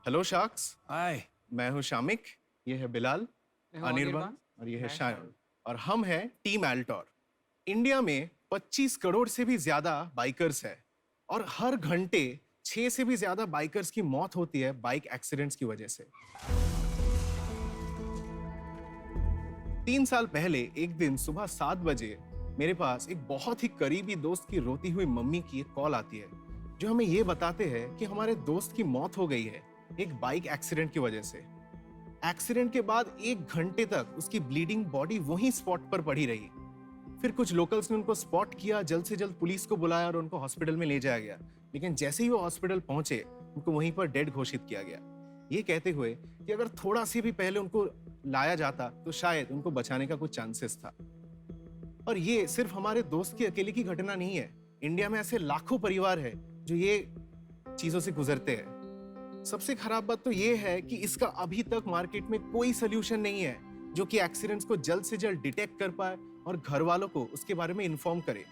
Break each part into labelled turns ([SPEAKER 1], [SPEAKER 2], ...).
[SPEAKER 1] Hello sharks.
[SPEAKER 2] हाय।
[SPEAKER 1] मैं हूं शामिक, ये है बिलाल, अनिर्बान और ये है शायन। और हम हैं टीम एल्टोर। इंडिया में 25 करोड़ से भी ज्यादा बाइकर्स है और हर घंटे 6 से भी ज्यादा बाइकर्स की मौत होती है बाइक एक्सीडेंट्स की वजह से। 3 साल पहले एक दिन सुबह 7 बजे मेरे पास एक बहुत ही करीबी दोस्त की रोती हुई मम्मी की एक कॉल आती है, जो हमें ये बताते हैं कि हमारे दोस्त की मौत हो गई है एक बाइक एक्सीडेंट की वजह से। एक्सीडेंट के बाद 1 घंटे तक उसकी ब्लीडिंग बॉडी वहीं स्पॉट पर पड़ी रही। फिर कुछ लोकल्स ने उनको स्पॉट किया, जल्द से जल्द पुलिस को बुलाया और उनको हॉस्पिटल में ले जाया गया। लेकिन जैसे ही वो हॉस्पिटल पहुंचे, उनको वहीं पर डेड घोषित किया गया, ये कहते हुए कि अगर थोड़ा से भी पहले उनको लाया जाता तो शायद उनको बचाने का कुछ चांसेस था। और ये सिर्फ हमारे दोस्त की अकेले की घटना नहीं है। इंडिया में ऐसे लाखों परिवार है जो ये चीजों से गुजरते हैं। सबसे खराब बात तो ये है कि इसका अभी तक मार्केट में कोई सोल्यूशन नहीं है जो कि एक्सीडेंट्स को जल्द से जल्द डिटेक्ट कर पाए और घर वालों को उसके बारे में इन्फॉर्म करे।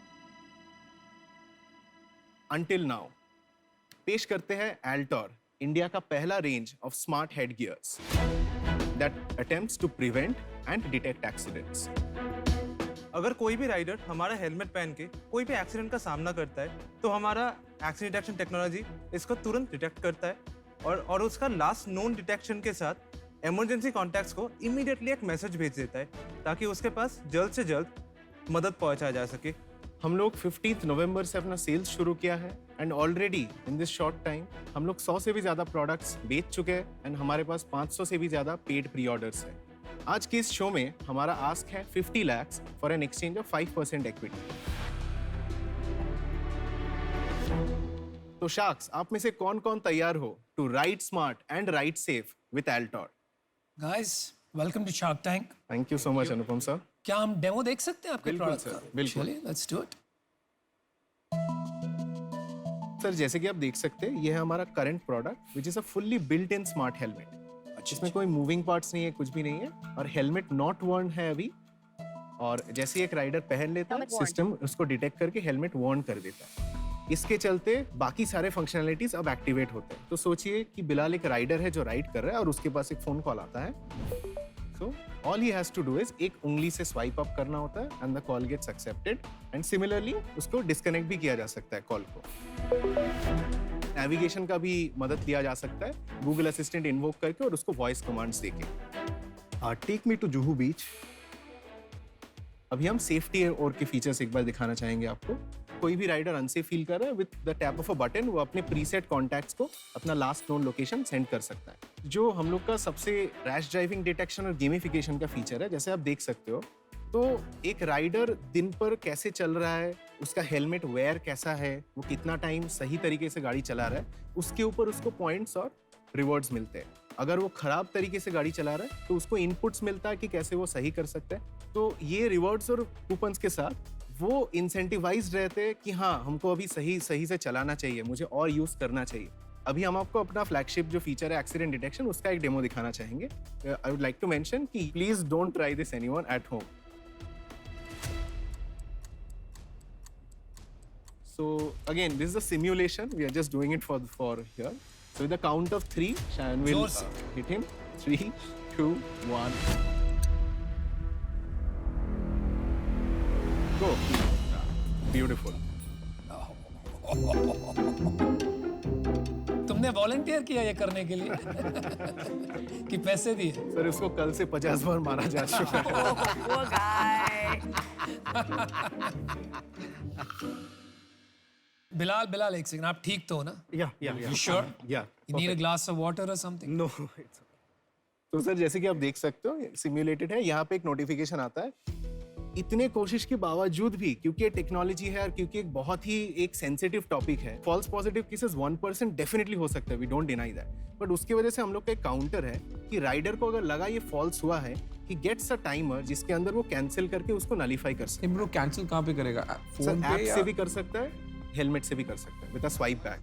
[SPEAKER 1] अंटिल नाउ पेश करते हैं एल्टोर, इंडिया का पहला range of smart head gears that attempts to prevent and detect accidents.
[SPEAKER 3] अगर कोई भी राइडर हमारा हेलमेट पहन के कोई भी एक्सीडेंट का सामना करता है तो हमारा एक्सीडेंट डिटेक्शन टेक्नोलॉजी इसको तुरंत डिटेक्ट करता है और उसका लास्ट नोन डिटेक्शन के साथ इमरजेंसी कॉन्टैक्ट्स को इमीडिएटली एक मैसेज भेज देता है ताकि उसके पास जल्द से जल्द मदद पहुंचाया जा सके।
[SPEAKER 1] हम लोग 15 नवंबर से अपना सेल्स शुरू किया है and already in this short time हम लोग 100 से भी ज्यादा प्रोडक्ट्स बेच चुके हैं एंड हमारे पास 500 से भी ज्यादा पेड प्री ऑर्डर्स है। आज के इस शो में हमारा आस्क है 50 lakhs for an exchange of 5% equity. तो शार्क्स, आप में से कौन कौन तैयार हो to ride smart and ride safe with Eltor?
[SPEAKER 2] Guys, welcome to Shark Tank.
[SPEAKER 1] Thank you so much Anupam sir.
[SPEAKER 2] क्या हम डेमो देख सकते हैं आपके
[SPEAKER 1] बिल्कुल
[SPEAKER 2] प्रोडक्ट
[SPEAKER 1] सर,
[SPEAKER 2] का?
[SPEAKER 1] बिल्कुल।
[SPEAKER 2] चलिए, लेट्स डू इट।
[SPEAKER 1] सर, जैसे कि आप देख सकते हैं, ये है हमारा current product which is a fully built in smart helmet. इसमें कोई मूविंग पार्ट्स नहीं है, कुछ भी नहीं है और हेलमेट नॉट वर्न है अभी। और जैसे ही एक राइडर पहन लेता है, सिस्टम उसको डिटेक्ट करके हेलमेट वर्न कर देता है। इसके चलते बाकी सारे फंक्शनैलिटीज अब एक्टिवेट होते हैं। तो सोचिए कि बिलाल एक राइडर है जो राइड कर रहा है और उसके पास एक फोन कॉल आता है। So all he has to do is एक उंगली से स्वाइप अप करना होता है and the call gets accepted and similarly उसको डिस्कनेक्ट भी किया जा सकता है कॉल को। नेविगेशन का भी मदद लिया जा सकता है गूगल असिस्टेंट इन्वोक करके और उसको वॉइस कमांड्स देके। टेक मी टू जुहू बीच। अभी हम सेफ्टी और के फीचर्स एक बार दिखाना चाहेंगे आपको। कोई भी राइडर अनसेफ फील कर रहा है, with the tap of a button वो अपने प्रीसेट कॉन्टैक्ट्स को अपना लास्ट नोन लोकेशन सेंड कर सकता है। जो हम लोग का सबसे रैश ड्राइविंग डिटेक्शन और गेमिफिकेशन का फीचर है, जैसे आप देख सकते हो, तो एक राइडर दिन पर कैसे चल रहा है, उसका हेलमेट वेयर कैसा है, वो कितना टाइम सही तरीके से गाड़ी चला रहा है, उसके ऊपर उसको पॉइंट्स और रिवॉर्ड्स मिलते हैं। अगर वो खराब तरीके से गाड़ी चला रहा है तो उसको इनपुट्स मिलता है कि कैसे वो सही कर सकता है। तो ये रिवॉर्ड्स और कूपन्स के साथ वो इंसेंटिवाइज्ड रहते हैं कि हाँ, हमको अभी सही से चलाना चाहिए, मुझे और यूज करना चाहिए। अभी हम आपको अपना फ्लैगशिप जो फीचर है एक्सीडेंट डिटेक्शन, उसका एक डेमो दिखाना चाहेंगे। I would like to mention कि please don't try this anyone at home. So again, this is a simulation. We are just doing it for here. So with the count of 3, Shayan will hit him. 3, 2, 1. Go. Beautiful.
[SPEAKER 2] तुमने volunteer किया ये करने के लिए कि पैसे दिए?
[SPEAKER 1] Sir, उसको कल से 50 बार मारा जा चुका है।
[SPEAKER 4] Poor guy.
[SPEAKER 2] बिलाल, एक सेकंड, आप ठीक तो हो ना?
[SPEAKER 1] Yeah.
[SPEAKER 2] You sure?
[SPEAKER 1] Yeah.
[SPEAKER 2] You need a glass of water or something?
[SPEAKER 1] No. तो सर, जैसे कि आप देख सकते हो, सिम्युलेटेड है। यहाँ पे एक नोटिफिकेशन आता है। इतने कोशिश के बावजूद भी, क्योंकि ये टेक्नोलॉजी है और क्योंकि एक बहुत ही एक सेंसिटिव टॉपिक है, फॉल्स पॉजिटिव केसेस 1% डेफिनेटली हो सकता है, we don't deny that. But उसकी वजह से हम लोग का एक काउंटर है कि राइडर को अगर लगा ये फॉल्स हुआ है, ही गेट्स अ टाइमर जिसके अंदर वो कैंसिल करके उसको नलीफाई कर सकता है।
[SPEAKER 5] ब्रो, कैंसिल कहाँ पे करेगा?
[SPEAKER 1] फोन ऐप से भी कर सकता है, हेलमेट से भी कर सकता है विद अ स्वाइप बैक।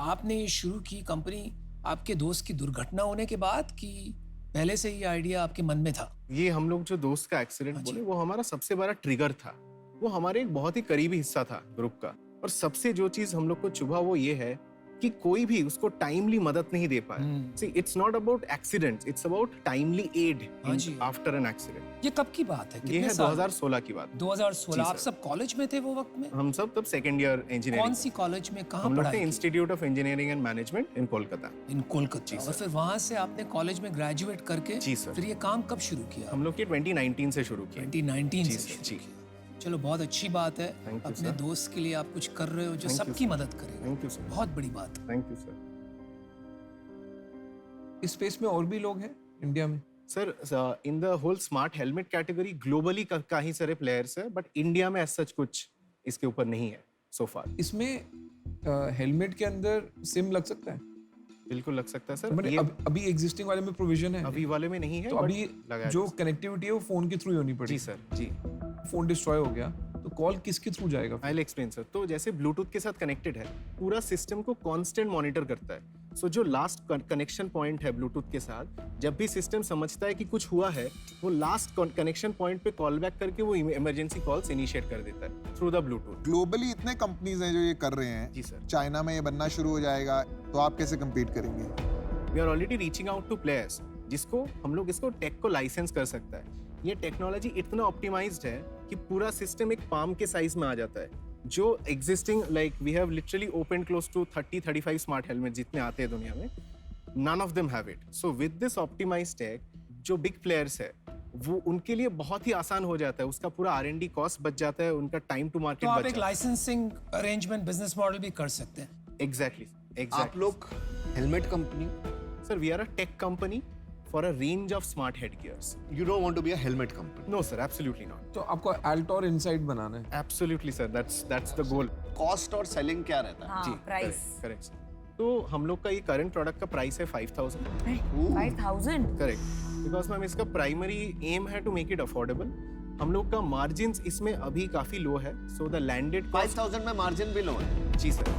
[SPEAKER 2] आपने ये शुरू की कंपनी आपके दोस्त की दुर्घटना होने के बाद कि पहले से ही आइडिया आपके मन में था?
[SPEAKER 1] ये हम लोग जो दोस्त का एक्सीडेंट बोले, वो हमारा सबसे बड़ा ट्रिगर था। वो हमारे एक बहुत ही करीबी हिस्सा था ग्रुप का। और सबसे जो चीज हम लोग को चुभा वो ये है कि कोई भी उसको टाइमली मदद नहीं दे पाया। See it's not about accidents, it's about timely aid
[SPEAKER 2] हाँ जी।
[SPEAKER 1] After an accident.
[SPEAKER 2] ये कब की बात है?
[SPEAKER 1] ये
[SPEAKER 2] कितने
[SPEAKER 1] है
[SPEAKER 2] साल?
[SPEAKER 1] 2016 की बात।
[SPEAKER 2] 2016।
[SPEAKER 1] जी,
[SPEAKER 2] आप
[SPEAKER 1] सर।
[SPEAKER 2] सब कॉलेज में थे वो वक्त में?
[SPEAKER 1] हम सब तब सेकंड ईयर
[SPEAKER 2] कौन
[SPEAKER 1] इंजीनियरिंग,
[SPEAKER 2] सी कॉलेज में, कहाँ
[SPEAKER 1] हम लोग थे
[SPEAKER 2] पढ़ाई की?
[SPEAKER 1] Institute of engineering and management in Kolkata.
[SPEAKER 2] In Kolkata. और फिर वहाँ से आपने कॉलेज में ग्रेजुएट करके
[SPEAKER 1] जी, सर।
[SPEAKER 2] फिर ये काम कब शुरू किया?
[SPEAKER 1] हम लोग ये 2019 से शुरू किया।
[SPEAKER 2] 2019
[SPEAKER 1] जी,
[SPEAKER 2] से
[SPEAKER 1] सर,
[SPEAKER 2] शुरू
[SPEAKER 1] जी।
[SPEAKER 2] किया। चलो बहुत अच्छी बात है।
[SPEAKER 1] Thank you,
[SPEAKER 2] अपने
[SPEAKER 1] sir.
[SPEAKER 2] दोस्त के लिए आप कुछ कर रहे हो जो
[SPEAKER 1] Thank you,
[SPEAKER 2] सबकी
[SPEAKER 1] sir.
[SPEAKER 2] मदद करेगा।
[SPEAKER 1] थैंक यू सर,
[SPEAKER 2] बहुत बड़ी बात है।
[SPEAKER 1] Thank you sir.
[SPEAKER 5] इस स्पेस में और भी लोग हैं इंडिया में?
[SPEAKER 1] Sir in the whole smart helmet category globally कई सारे प्लेयर्स है, बट इंडिया में सच कुछ इसके ऊपर नहीं है सो फार।
[SPEAKER 5] इसमें हेलमेट के अंदर सिम लग सकता है?
[SPEAKER 1] बिल्कुल लग सकता है
[SPEAKER 5] तो
[SPEAKER 1] सर।
[SPEAKER 5] मैंने
[SPEAKER 1] ये
[SPEAKER 5] अभी एग्जिस्टिंग वाले में प्रोविजन है?
[SPEAKER 1] अभी वाले में नहीं है,
[SPEAKER 5] तो
[SPEAKER 1] but
[SPEAKER 5] अभी
[SPEAKER 1] लगाया
[SPEAKER 5] जो
[SPEAKER 1] जा
[SPEAKER 5] कनेक्टिविटी है वो फोन के थ्रू ही होनी
[SPEAKER 1] सकता है।
[SPEAKER 5] पड़ेगी।
[SPEAKER 1] जी सर, जी।
[SPEAKER 5] फोन डिस्ट्रॉय हो गया तो कॉल किसके थ्रू जाएगा?
[SPEAKER 1] I will explain sir. तो जैसे ब्लूटूथ के साथ कनेक्टेड है, पूरा सिस्टम को कांस्टेंट मॉनिटर करता है। सो जो लास्ट कनेक्शन पॉइंट है ब्लूटूथ के साथ, जब भी सिस्टम समझता है कि कुछ हुआ है, वो लास्ट कनेक्शन पॉइंट पे कॉल बैक करके वो इमरजेंसी कॉल्स इनिशिएट कर देता है थ्रू द ब्लूटूथ।
[SPEAKER 6] ग्लोबली इतने कंपनीज हैं जो ये कर रहे हैं।
[SPEAKER 1] जी सर।
[SPEAKER 6] चाइना में ये बनना शुरू हो जाएगा, तो आप कैसे compete करेंगे?
[SPEAKER 1] We are already reaching out to players जिसको हम लोग इसको टेक को लाइसेंस कर सकता है। ये टेक्नोलॉजी इतना ऑप्टिमाइज्ड है कि पूरा सिस्टम एक पाम के साइज में आ जाता है। जो existing like we have literally open close to 30-35 smart helmet जितने आते हैं दुनिया में, none of them have it. So with this optimized tech, जो बिग प्लेयर्स है वो उनके लिए बहुत ही आसान हो जाता है। उसका पूरा R&D कॉस्ट बच जाता है, उनका टाइम टू
[SPEAKER 2] तो
[SPEAKER 1] मार्केट
[SPEAKER 2] आप
[SPEAKER 1] बच
[SPEAKER 2] एक
[SPEAKER 1] जाता है।
[SPEAKER 2] लाइसेंसिंग अरेंजमेंट बिजनेस मॉडल भी कर सकते हैं।
[SPEAKER 1] एग्जैक्टली,
[SPEAKER 7] आप
[SPEAKER 1] एग्जैक्टली।
[SPEAKER 7] लोग helmet company,
[SPEAKER 1] sir we are a tech company for a range of smart head gears.
[SPEAKER 7] You don't want to be a helmet company.
[SPEAKER 1] No sir, absolutely not.
[SPEAKER 5] तो आपको Altor inside बनाना है?
[SPEAKER 1] Absolutely sir, that's the goal.
[SPEAKER 7] Cost और selling क्या रहता है?
[SPEAKER 4] हाँ, price
[SPEAKER 1] correct. तो हम लोग का ये करंट प्रोडक्ट का प्राइस है 5000।
[SPEAKER 4] 5000।
[SPEAKER 1] करेक्ट, बिकॉज मैम इसका प्राइमरी एम है टू मेक इट अफोर्डेबल। हम लोग का मार्जिन्स इसमें अभी काफी लो है, सो द लैंडेड
[SPEAKER 7] 5000 में मार्जिन भी लो है।
[SPEAKER 1] जी sir.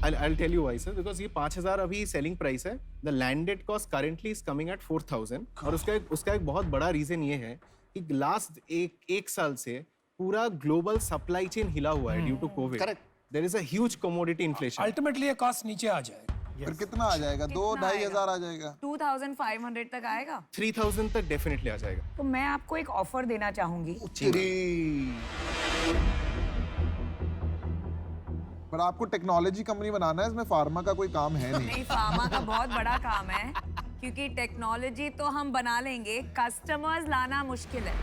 [SPEAKER 1] I'll tell you why sir, because ये 5000 अभी सेलिंग प्राइस है। The landed cost currently is coming at 4000 और उसका एक बहुत बड़ा रीजन ये है कि लास्ट एक साल से पूरा ग्लोबल सप्लाई चेन हिला हुआ है due to COVID.
[SPEAKER 7] Correct.
[SPEAKER 1] There is a huge commodity inflation.
[SPEAKER 2] Ultimately ये कॉस्ट नीचे आ जाएगा।
[SPEAKER 6] फिर कितना आ जाएगा? 2-2.5 हजार आ जाएगा।
[SPEAKER 4] 2500 तक आएगा।
[SPEAKER 1] 3000 तक डेफिनेटली आ जाएगा।
[SPEAKER 4] तो मैं आपको एक ऑफर देना चाहूंगी।
[SPEAKER 6] पर आपको टेक्नोलॉजी कंपनी बनाना है, इसमें फार्मा का कोई काम है नहीं।
[SPEAKER 4] नहीं, फार्मा का बहुत बड़ा काम है, क्योंकि टेक्नोलॉजी तो हम बना लेंगे, कस्टमर्स लाना मुश्किल है।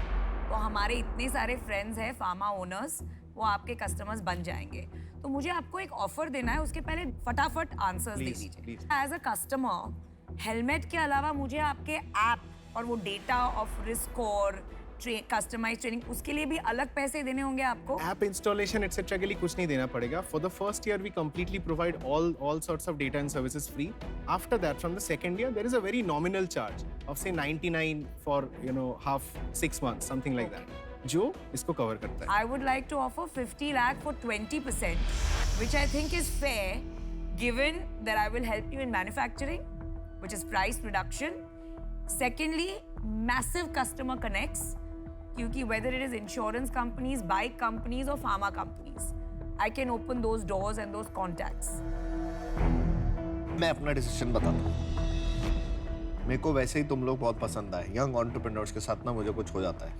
[SPEAKER 4] तो हमारे इतने सारे फ्रेंड्स हैं फार्मा ओनर्स, वो आपके कस्टमर्स बन जाएंगे। तो मुझे आपको एक ऑफर देना है, उसके पहले फटाफट आंसर्स दे
[SPEAKER 1] Please,
[SPEAKER 4] दीजिए।
[SPEAKER 1] please.
[SPEAKER 4] As a customer, helmet के अलावा मुझे आपके ऐप और वो डेटा ऑफ रिस्क और कस्टमाइज ट्रेनिंग, उसके लिए भी अलग पैसे देने होंगे आपको।
[SPEAKER 1] ऐप इंस्टॉलेशन एक्सेट्रा के लिए कुछ नहीं देना पड़ेगा। For the first year we completely provide all sorts of data and services free. After that, from the second year, there is a very nominal charge of say 99 for half 6 months, something like that, जो इसको cover करता है।
[SPEAKER 4] I would like to offer 50 lakh for 20%, which I think is fair, given that I will help you in manufacturing, which is price reduction. Secondly, massive customer connects, क्योंकि whether it is insurance companies, bike companies or pharma companies, I can open those doors and those contacts.
[SPEAKER 7] मैं अपना decision बताता हूँ। मेरे को वैसे ही तुम लोग बहुत पसंद आए। यंग एंटरप्रेन्योर्स के साथ ना मुझे कुछ हो जाता है।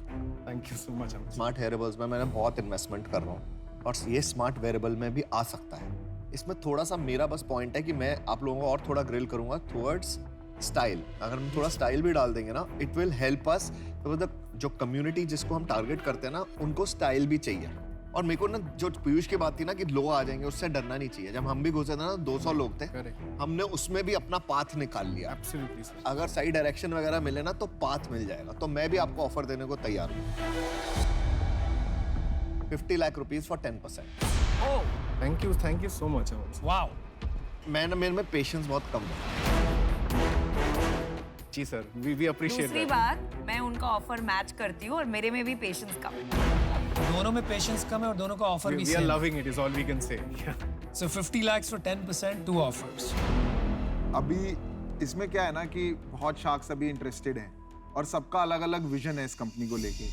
[SPEAKER 1] Thank you so much.
[SPEAKER 7] Smart wearables में मैंने बहुत इन्वेस्टमेंट कर रहा हूँ और ये स्मार्ट वेयरेबल में भी आ सकता है। इसमें थोड़ा सा मेरा बस पॉइंट है कि मैं आप लोगों को और थोड़ा ग्रिल करूंगा टुवर्ड्स स्टाइल। अगर हम थोड़ा स्टाइल भी डाल देंगे ना, इट विल हेल्प अस। मतलब जो कम्युनिटी जिसको हम टारगेट करते हैं ना, उनको स्टाइल भी चाहिए। और मेरे को ना जो पीयूष की बात थी ना कि लोग आ जाएंगे, उससे डरना नहीं चाहिए। जब हम भी घुसे थे ना 200 लोग थे,
[SPEAKER 1] Correct.
[SPEAKER 7] हमने उसमें भी अपना पाथ निकाल लिया।
[SPEAKER 1] Absolutely sir.
[SPEAKER 7] अगर सही डायरेक्शन वगैरह मिले ना तो पाथ मिल जाएगा। तो मैं भी आपको ऑफर देने को तैयार हूँ। 50 lakh rupees for 10%।
[SPEAKER 1] Thank you so much.
[SPEAKER 2] Wow.
[SPEAKER 7] मेरे में पेशेंस बहुत कम है।
[SPEAKER 1] जी सर, वी अप्रिशिएट
[SPEAKER 4] दूसरी बात, मैं उनका ऑफर मैच करती हूँ और मेरे में भी पेशेंस कम है।
[SPEAKER 2] दोनों में पेशेंस कम है और दोनों का ऑफर भी
[SPEAKER 1] we are
[SPEAKER 2] same.
[SPEAKER 1] Loving it, is all we can say.
[SPEAKER 2] So 50 lakhs for 10%, 2 offers.
[SPEAKER 6] अभी इसमें क्या है ना कि बहुत शार्क्स अभी इंटरेस्टेड हैं और सबका अलग अलग विजन है इस कंपनी को लेके।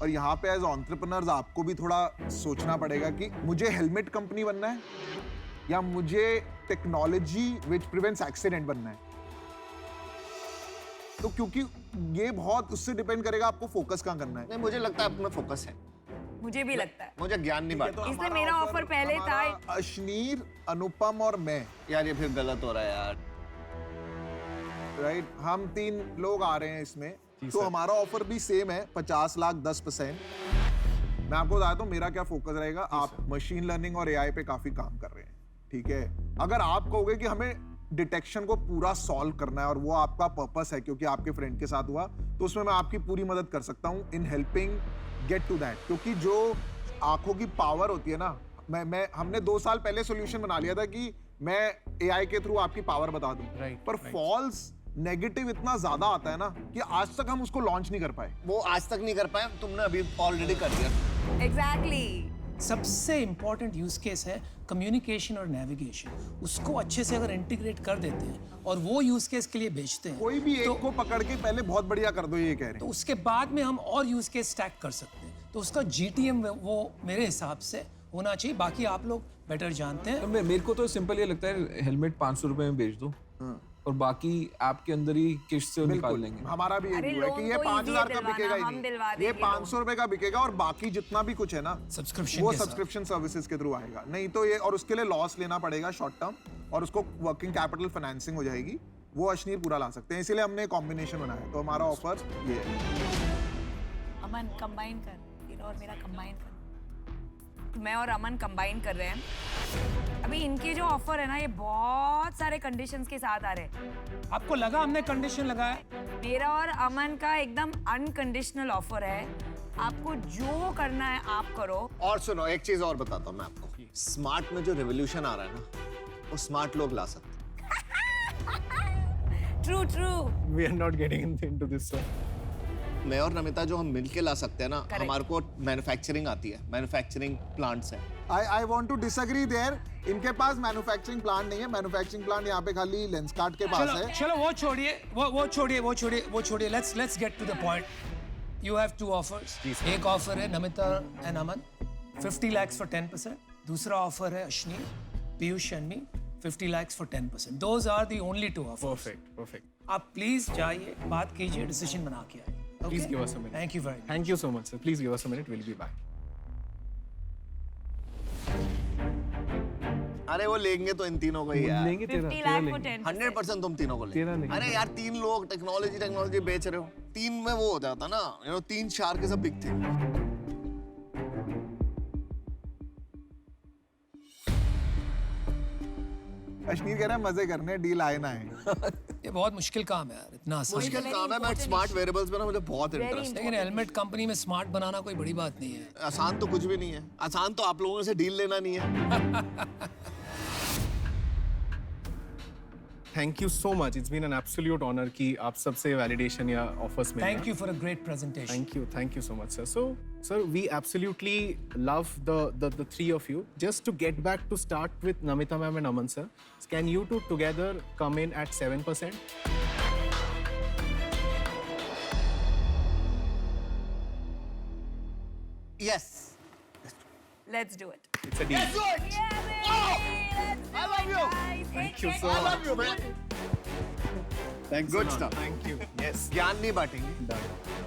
[SPEAKER 6] और यहाँ पे एज एंटरप्रेन्योर्स आपको भी थोड़ा सोचना पड़ेगा कि मुझे हेलमेट कंपनी बनना है या मुझे टेक्नोलॉजी विच प्रिवेंट्स एक्सीडेंट बनना है। तो क्योंकि ये बहुत उससे डिपेंड करेगा आपको फोकस कहाँ करना है।
[SPEAKER 7] नहीं, मुझे लगता है आप में फोकस है,
[SPEAKER 4] मुझे भी लगता है।
[SPEAKER 7] मुझे ज्ञान नहीं बांटना।
[SPEAKER 4] इसलिए मेरा ऑफर पहले था।
[SPEAKER 6] अश्नीर, अनुपम और मैं,
[SPEAKER 7] यार ये फिर गलत हो रहा है यार।
[SPEAKER 6] राइट, हम 3 लोग आ रहे हैं इसमें, तो हमारा ऑफर भी सेम है, 50 लाख 10%। मैं आपको बताता हूँ मेरा क्या फोकस रहेगा। आप मशीन लर्निंग और एआई पे काफी काम कर रहे हैं, ठीक है। अगर आप कहोगे कि हमें डिटेक्शन को पूरा सॉल्व करना है और वो आपका पर्पस है क्योंकि आपके फ्रेंड के साथ हुआ, तो उसमें मैं आपकी पूरी मदद कर सकता हूँ in helping get to that. क्योंकि जो आंखों की पावर होती है ना, हमने 2 साल पहले सोल्यूशन बना लिया था कि मैं एआई के थ्रू आपकी पावर बता दूं, पर फॉल्स नेगेटिव इतना ज्यादा आता है ना कि आज तक हम उसको लॉन्च नहीं कर पाए।
[SPEAKER 7] वो आज तक नहीं कर पाए, तुमने अभी ऑलरेडी कर दिया।
[SPEAKER 4] एग्जैक्टली।
[SPEAKER 2] सबसे इंपॉर्टेंट यूज केस है कम्युनिकेशन और नेविगेशन। उसको अच्छे से अगर इंटीग्रेट कर देते हैं और वो यूज केस के लिए बेचते हैं,
[SPEAKER 6] कोई भी एक को पकड़ के पहले बहुत बढ़िया कर दो, ये कह रहे
[SPEAKER 2] तो
[SPEAKER 6] हैं।
[SPEAKER 2] उसके बाद में हम और यूज केस स्टैक कर सकते हैं। तो उसका जीटीएम वो मेरे हिसाब से होना चाहिए। बाकी आप लोग बेटर जानते हैं।
[SPEAKER 5] तो मेरे को तो सिंपल ये लगता है, हेलमेट 500 रुपए में बेच दो और बाकी ऐप के अंदर ही किस्त से निकाल लेंगे।
[SPEAKER 6] हमारा भी
[SPEAKER 4] अरे
[SPEAKER 6] यही है कि ये
[SPEAKER 4] लोन तो
[SPEAKER 6] 5000
[SPEAKER 4] easy
[SPEAKER 6] का
[SPEAKER 4] है
[SPEAKER 6] बिकेगा ही
[SPEAKER 4] दिलवाना, हम दिलवा
[SPEAKER 6] नहीं, ये
[SPEAKER 4] देंगे
[SPEAKER 6] 500 रुपए का बिकेगा और बाकी जितना भी कुछ है ना
[SPEAKER 2] सब्सक्रिप्शन
[SPEAKER 6] वो
[SPEAKER 2] के साथ।
[SPEAKER 6] सब्सक्रिप्शन सर्विसेज के थ्रू आएगा। नहीं तो ये, और उसके लिए लॉस लेना पड़ेगा शॉर्ट टर्म, और उसको वर्किंग कैपिटल फाइनेंसिंग हो जाएगी। वो अश्नीर पूरा ला सकते हैं, इसीलिए हमने कॉम्बिनेशन बनाया। तो हमारा ऑफर ये है।
[SPEAKER 4] अमन कंबाइन कर, तेरा और मेरा कंबाइन कर। मैं और अमन कंबाइन कर रहे हैं। अभी इनके जो ऑफर है ना, ये बहुत सारे कंडीशंस के साथ आ रहे हैं।
[SPEAKER 2] आपको लगा हमने कंडीशन लगाया?
[SPEAKER 4] मेरा और अमन का एकदम अनकंडीशनल ऑफर है। आपको जो करना है आप करो।
[SPEAKER 7] और सुनो, एक चीज और बताता हूँ मैं आपको। स्मार्ट में जो रेवोल्यूशन आ रहा है ना, वो स्मार्ट लोग ला सकते
[SPEAKER 4] true true.
[SPEAKER 1] We are not getting into this, sir.
[SPEAKER 7] हैं। मैं और नमिता जो हम मिलके ला सकते हैं ना,
[SPEAKER 4] Correct.
[SPEAKER 7] हमारे को मैन्युफैक्चरिंग आती है, मैन्युफैक्चरिंग प्लांट्स है।
[SPEAKER 6] I want to disagree there. इनके पास मैन्युफैक्चरिंग प्लांट नहीं है। मैन्युफैक्चरिंग प्लांट यहाँ पे खाली लेंसकार्ट के पास
[SPEAKER 2] चलो
[SPEAKER 6] है।
[SPEAKER 2] चलो वो छोड़िए। Let's get to the point. You have 2 offers. एक ऑफर है Namita and Aman 50 lakhs for 10%। दूसरा ऑफर है Ashneer, Piyush and me 50 lakhs for 10%। Those are the only 2 offers।
[SPEAKER 1] Perfect.
[SPEAKER 2] आप प्लीज जाइए, बात कीजिए, डिसीजन बना के आइए।
[SPEAKER 1] Please give us a minute.
[SPEAKER 2] Thank you very much.
[SPEAKER 1] Thank you so much, sir. Please give us a minute. We'll be back.
[SPEAKER 7] अरे वो लेंगे तो इन तीनों को ही यार।
[SPEAKER 5] लेंगे
[SPEAKER 4] 50 लाख for 10%।
[SPEAKER 7] 100% तुम तीनों को
[SPEAKER 5] तेरा
[SPEAKER 7] लेंगे।
[SPEAKER 5] लेंगे।
[SPEAKER 7] अरे यार 3 लोग टेक्नोलॉजी बेच रहे हो, 3 में वो हो जाता ना, 3 4 के सब बिग थे।
[SPEAKER 6] अश्नीर कह रहा है मजे करने, डील आए ना आए।
[SPEAKER 2] ये बहुत मुश्किल काम है यार, इतना आसान
[SPEAKER 7] मुश्किल
[SPEAKER 2] नहीं।
[SPEAKER 7] काम है, बट स्मार्ट वेयरेबल्स में ना मुझे बहुत इंटरेस्ट है।
[SPEAKER 2] लेकिन हेलमेट कंपनी में स्मार्ट बनाना कोई बड़ी बात नहीं है।
[SPEAKER 7] आसान तो कुछ भी नहीं है। आसान तो आप लोगों से डील लेना नहीं है।
[SPEAKER 1] Thank you so much. It's been an absolute honor कि आप सबसे validation या offers मिले।
[SPEAKER 2] Thank you for a great presentation।
[SPEAKER 1] Thank you so much, sir. So, sir, we absolutely love the 3 of you. Just to get back to start with Namita ma'am and Aman sir, can you two together come in at 7%?
[SPEAKER 7] Yes.
[SPEAKER 4] Let's do it.
[SPEAKER 1] It's a deal.
[SPEAKER 7] Let's do it.
[SPEAKER 4] Yeah, baby.
[SPEAKER 7] Oh!
[SPEAKER 4] Let's do
[SPEAKER 7] I love
[SPEAKER 4] it,
[SPEAKER 7] you.
[SPEAKER 4] guys.
[SPEAKER 1] Thank you so
[SPEAKER 7] I
[SPEAKER 1] much.
[SPEAKER 7] love you, man.
[SPEAKER 1] Thanks
[SPEAKER 7] Good
[SPEAKER 1] a lot.
[SPEAKER 7] stuff.
[SPEAKER 1] Thank you. Yes.
[SPEAKER 7] ज्ञान नहीं बांटेंगे।
[SPEAKER 1] Done.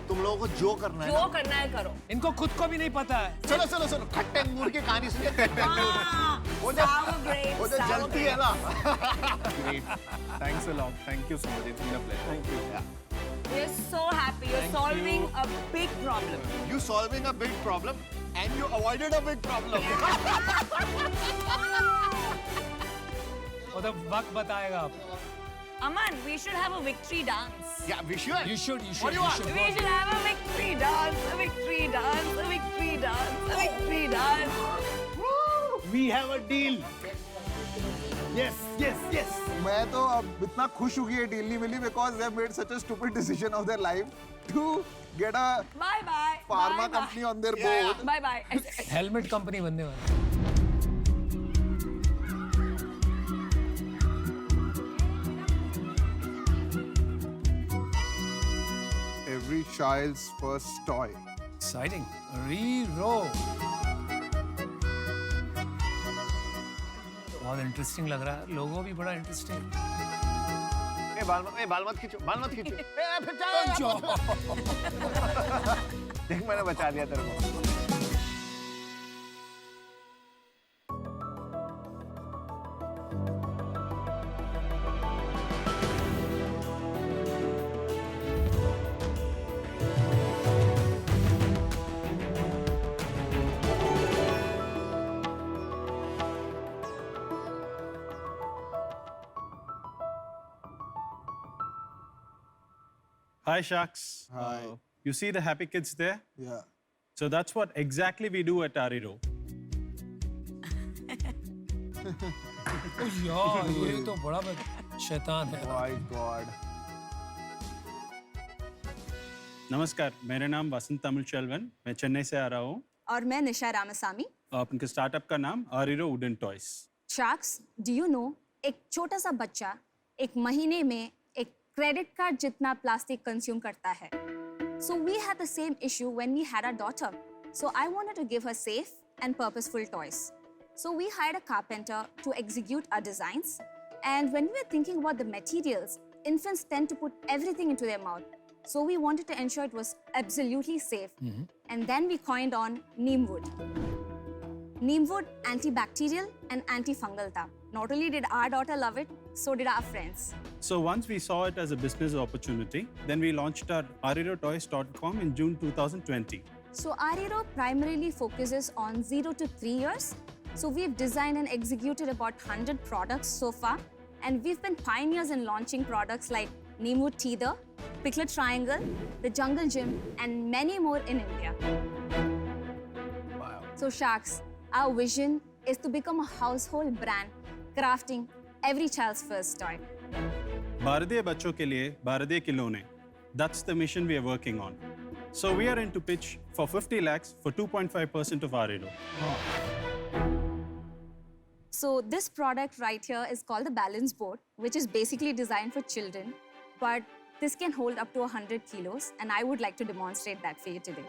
[SPEAKER 7] तुम लोगों को जो करना है
[SPEAKER 4] जो
[SPEAKER 7] ना,
[SPEAKER 4] करना है करो।
[SPEAKER 2] इनको खुद को भी नहीं पता है।
[SPEAKER 7] चलो खट्टे अंगूर की कहानी सुनिए। खट्टे अंगूर।
[SPEAKER 4] हाँ,
[SPEAKER 7] वो जो
[SPEAKER 4] sour grapes,
[SPEAKER 7] वो जो
[SPEAKER 4] sour
[SPEAKER 7] जलती है ना।
[SPEAKER 1] Great. Thanks a lot. Thank you so much. It's been a pleasure. Thank you.
[SPEAKER 4] We're so happy. You're solving a big problem.
[SPEAKER 7] You solving a big problem and you avoided a big problem.
[SPEAKER 2] वो तो वक्त बताएगा आपको।
[SPEAKER 4] Aman, we should have a victory dance.
[SPEAKER 7] Yeah, we should.
[SPEAKER 2] You should
[SPEAKER 7] What do you want?
[SPEAKER 4] We should have a victory dance, a victory dance, a victory dance, a victory dance.
[SPEAKER 1] We have a deal. Yes.
[SPEAKER 6] मैं तो अब इतना खुश हूँ कि ये deal नहीं मिली, because they have made such a stupid decision of their life to get a
[SPEAKER 4] Bye bye.
[SPEAKER 6] pharma
[SPEAKER 4] Bye,
[SPEAKER 6] company on their
[SPEAKER 7] Yeah,
[SPEAKER 6] board.
[SPEAKER 4] Bye bye.
[SPEAKER 2] Helmet company बनने वाली।
[SPEAKER 6] Every child's first toy
[SPEAKER 2] Exciting. Rero. बहुत interesting लग रहा है, लोगो भी बड़ा interesting.
[SPEAKER 7] बाल मत खींचो, बाल मत खींचो। फिर देख मैंने बचा लिया तेरे को।
[SPEAKER 8] Hi, Sharks.
[SPEAKER 6] Hi.
[SPEAKER 8] You see the happy kids there?
[SPEAKER 6] Yeah.
[SPEAKER 8] So that's what exactly we do at Ariro.
[SPEAKER 2] ओ यार, ये तो बड़ा शैतान है।
[SPEAKER 6] My God.
[SPEAKER 8] नमस्कार, मेरा नाम वसंत तमिलचेल्वन, मैं चेन्नई से आ रहा हूँ।
[SPEAKER 9] और मैं निशा रामासामी।
[SPEAKER 8] उनके स्टार्टअप का नाम Ariro wooden toys.
[SPEAKER 9] Sharks, do you know, एक छोटा सा बच्चा एक महीने में एक क्रेडिट कार्ड जितना प्लास्टिक कंज्यूम करता है। So we had the same issue when we had our daughter. So I wanted to give her safe and purposeful toys. So we hired a carpenter to execute our designs. And when we were thinking about the materials, infants tend to put everything into their mouth. So we wanted to ensure it was absolutely safe. And then we coined on neem wood. Neem wood, antibacterial and antifungal tha. Not only did our daughter love it, so did our friends.
[SPEAKER 8] So once we saw it as a business opportunity, then we launched our arirotoys.com in June 2020.
[SPEAKER 9] So Ariro primarily focuses on 0 to 3 years. So we've designed and executed about 100 products so far. And we've been pioneers in launching products like Neemwood Teether, Picklet Triangle, the Jungle Gym, and many more in India.
[SPEAKER 2] Wow.
[SPEAKER 9] So Sharks, our vision is to become a household brand, crafting every child's first toy.
[SPEAKER 8] भारतीय बच्चों के लिए भारतीय खिलौने. That's the mission we are working on. So we are in to pitch for 50 lakhs for 2.5% of Ariro.
[SPEAKER 9] So this product right here is called the balance board, which is basically designed for children, but this can hold up to 100 kilos, and I would like to demonstrate that for you today.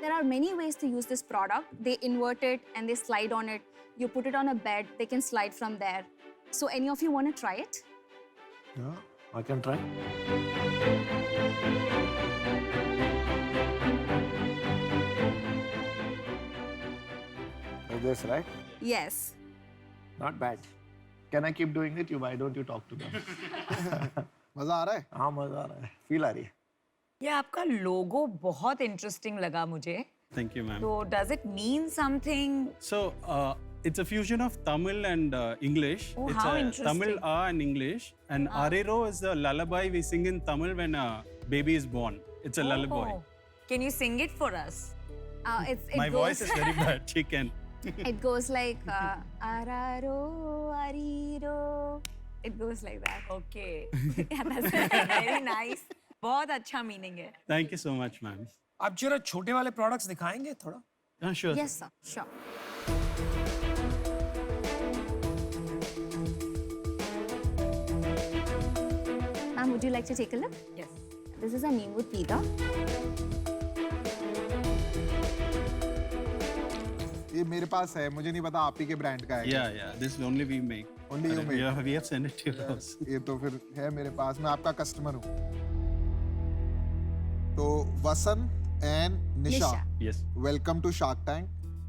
[SPEAKER 9] There are many ways to use this product. They invert it and they slide on it. You put it on a bed, they can slide from there. So any of you want to try it?
[SPEAKER 7] Yeah, I can try. Like this, right?
[SPEAKER 9] Yes.
[SPEAKER 7] Not bad. Can I keep doing it? Why don't you talk to them?
[SPEAKER 6] मजा आ रहा है?
[SPEAKER 7] हाँ मजा आ रहा है. Feel आ रही है.
[SPEAKER 4] ये आपका लोगो बहुत इंटरेस्टिंग लगा मुझे।
[SPEAKER 8] Thank you, ma'am.
[SPEAKER 4] So does it mean something?
[SPEAKER 8] So it's a fusion of Tamil and English.
[SPEAKER 4] Oh,
[SPEAKER 8] it's
[SPEAKER 4] how
[SPEAKER 8] a
[SPEAKER 4] interesting.
[SPEAKER 8] Tamil and English. And Ariro is the lullaby we sing in Tamil when a baby is born. It's a lullaby.
[SPEAKER 4] Oh. Can you sing it for us?
[SPEAKER 9] It
[SPEAKER 8] My
[SPEAKER 9] goes,
[SPEAKER 8] voice is very bad. She can.
[SPEAKER 9] It goes like araro, ariro. It goes like that.
[SPEAKER 4] Okay. Yeah, that's very nice. बहुत अच्छा meaning है।
[SPEAKER 8] Thank you so much, ma'am.
[SPEAKER 2] आप जरा छोटे वाले products दिखाएंगे थोड़ा?
[SPEAKER 8] Sure.
[SPEAKER 9] Yes, sir. Sure. Ma'am, would you like to take a look?
[SPEAKER 4] Yes.
[SPEAKER 9] This is a Neemwood Teether.
[SPEAKER 6] ये मेरे पास है, मुझे नहीं पता आप ही के ब्रांड का है।
[SPEAKER 8] Yeah. This only we make.
[SPEAKER 6] Only you make.
[SPEAKER 8] We have sent it to your house.
[SPEAKER 6] ये तो फिर है मेरे पास, मैं आपका कस्टमर हूँ। तो Vasant and Nisha,
[SPEAKER 8] Yes.
[SPEAKER 6] Welcome to Shark Tank.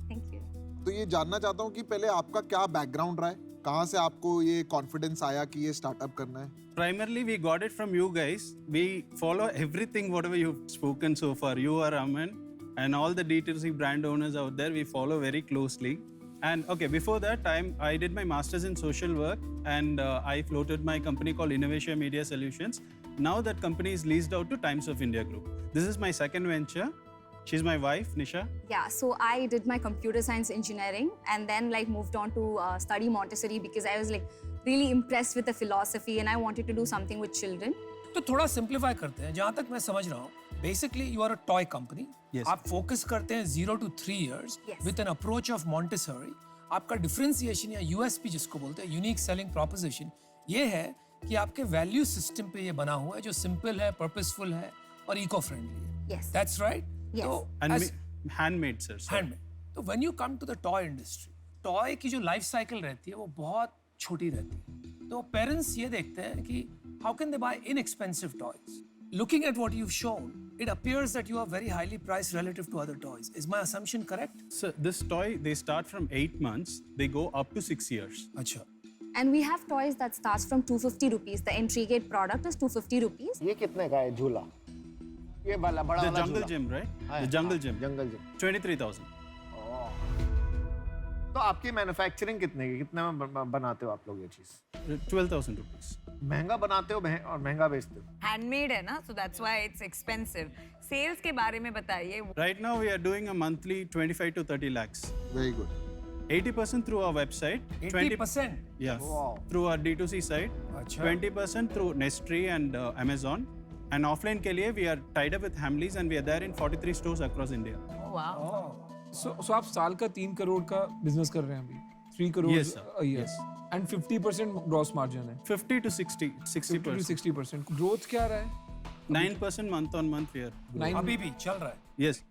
[SPEAKER 9] Thank you.
[SPEAKER 6] तो ये जानना चाहता हूँ कि पहले आपका क्या बैकग्राउंड रहा है, कहाँ से आपको ये कॉन्फिडेंस आया कि ये स्टार्टअप करना है?
[SPEAKER 8] Primarily, we got it from you guys. We follow everything, whatever you've spoken so far. You are Aman and all the D2C brand owners out there, we follow very closely. And okay, before that, I did my master's in social work and I floated my company called Innovation Media Solutions. Now that company is leased out to Times of India Group. This is my second venture. She's my wife, Nisha.
[SPEAKER 9] Yeah, so I did my computer science engineering and then like moved on to study Montessori because I was like really impressed with the philosophy and I wanted to do something with children.
[SPEAKER 2] तो थोड़ा simplify करते हैं, जहाँ तक मैं समझ रहा हूँ basically you are a toy company.
[SPEAKER 8] Yes.
[SPEAKER 2] आप फोकस करते हैं 0 to 3 years
[SPEAKER 9] Yes.
[SPEAKER 2] With an approach of Montessori. आपका डिफरेंशिएशन या यूएसपी जिसको बोलते हैं, यूनिक सेलिंग प्रोपोजिशन, ये है कि आपके वैल्यू सिस्टम पे ये बना हुआ है जो सिंपल है, पर्पसफुल है और इको फ्रेंडली है।
[SPEAKER 9] Yes.
[SPEAKER 2] That's right?
[SPEAKER 9] Yes.
[SPEAKER 2] तो
[SPEAKER 8] And
[SPEAKER 2] as-
[SPEAKER 8] handmade, sir. sorry.
[SPEAKER 2] Handmade. तो when you come to the toy industry, toy की जो लाइफ साइकिल रहती है वो बहुत छोटी रहती है। तो पेरेंट्स ये देखते हैं कि how can they buy inexpensive toys. Looking at what you've shown, it appears that you are very highly priced relative to other toys. Is my assumption correct?
[SPEAKER 8] So this toy, they start from 8 months, they go up to 6 years.
[SPEAKER 2] अच्छा।
[SPEAKER 9] And we have toys that starts from 250 rupees. The Intrigate product is 250 rupees.
[SPEAKER 7] ये कितने का है झूला? ये वाला बड़ा
[SPEAKER 8] The
[SPEAKER 7] वाला
[SPEAKER 8] jungle
[SPEAKER 7] झूला।
[SPEAKER 8] gym, right?
[SPEAKER 7] हाँ,
[SPEAKER 8] The jungle gym.
[SPEAKER 7] Jungle gym.
[SPEAKER 8] 23,000.
[SPEAKER 7] तो आपकी मैन्युफैक्चरिंग कितने की, कितने में बनाते हो आप लोग ये चीज?
[SPEAKER 8] 12,000 rupees.
[SPEAKER 7] महंगा बनाते हो और महंगा बेचते हो?
[SPEAKER 4] हैंडमेड है ना, so that's why it's expensive. Sales के बारे में बताइए।
[SPEAKER 8] Right now we are doing a monthly 25 to 30 lakhs.
[SPEAKER 6] Very good.
[SPEAKER 8] 80% through our website.
[SPEAKER 2] 80%?
[SPEAKER 8] Yeah.
[SPEAKER 7] Wow.
[SPEAKER 8] Through our D2C site.
[SPEAKER 2] अच्छा।
[SPEAKER 8] 20% through Nestry and Amazon. And offline के लिए we are tied up with Hamleys and we are there in 43 stores across India.
[SPEAKER 4] Oh, wow.
[SPEAKER 5] So आप साल का 3 करोड़ का business कर रहे हैं अभी? 3 crore
[SPEAKER 8] Yes, sir.
[SPEAKER 5] a year.
[SPEAKER 8] Yes.
[SPEAKER 5] And 50% gross margin है।
[SPEAKER 8] 50 to 60,
[SPEAKER 5] 50 to
[SPEAKER 8] 60%.
[SPEAKER 5] 60%। ग्रोथ क्या रहा है?
[SPEAKER 8] 9% month on month we are. growing.
[SPEAKER 2] अभी भी चल रहा है।
[SPEAKER 8] Yes.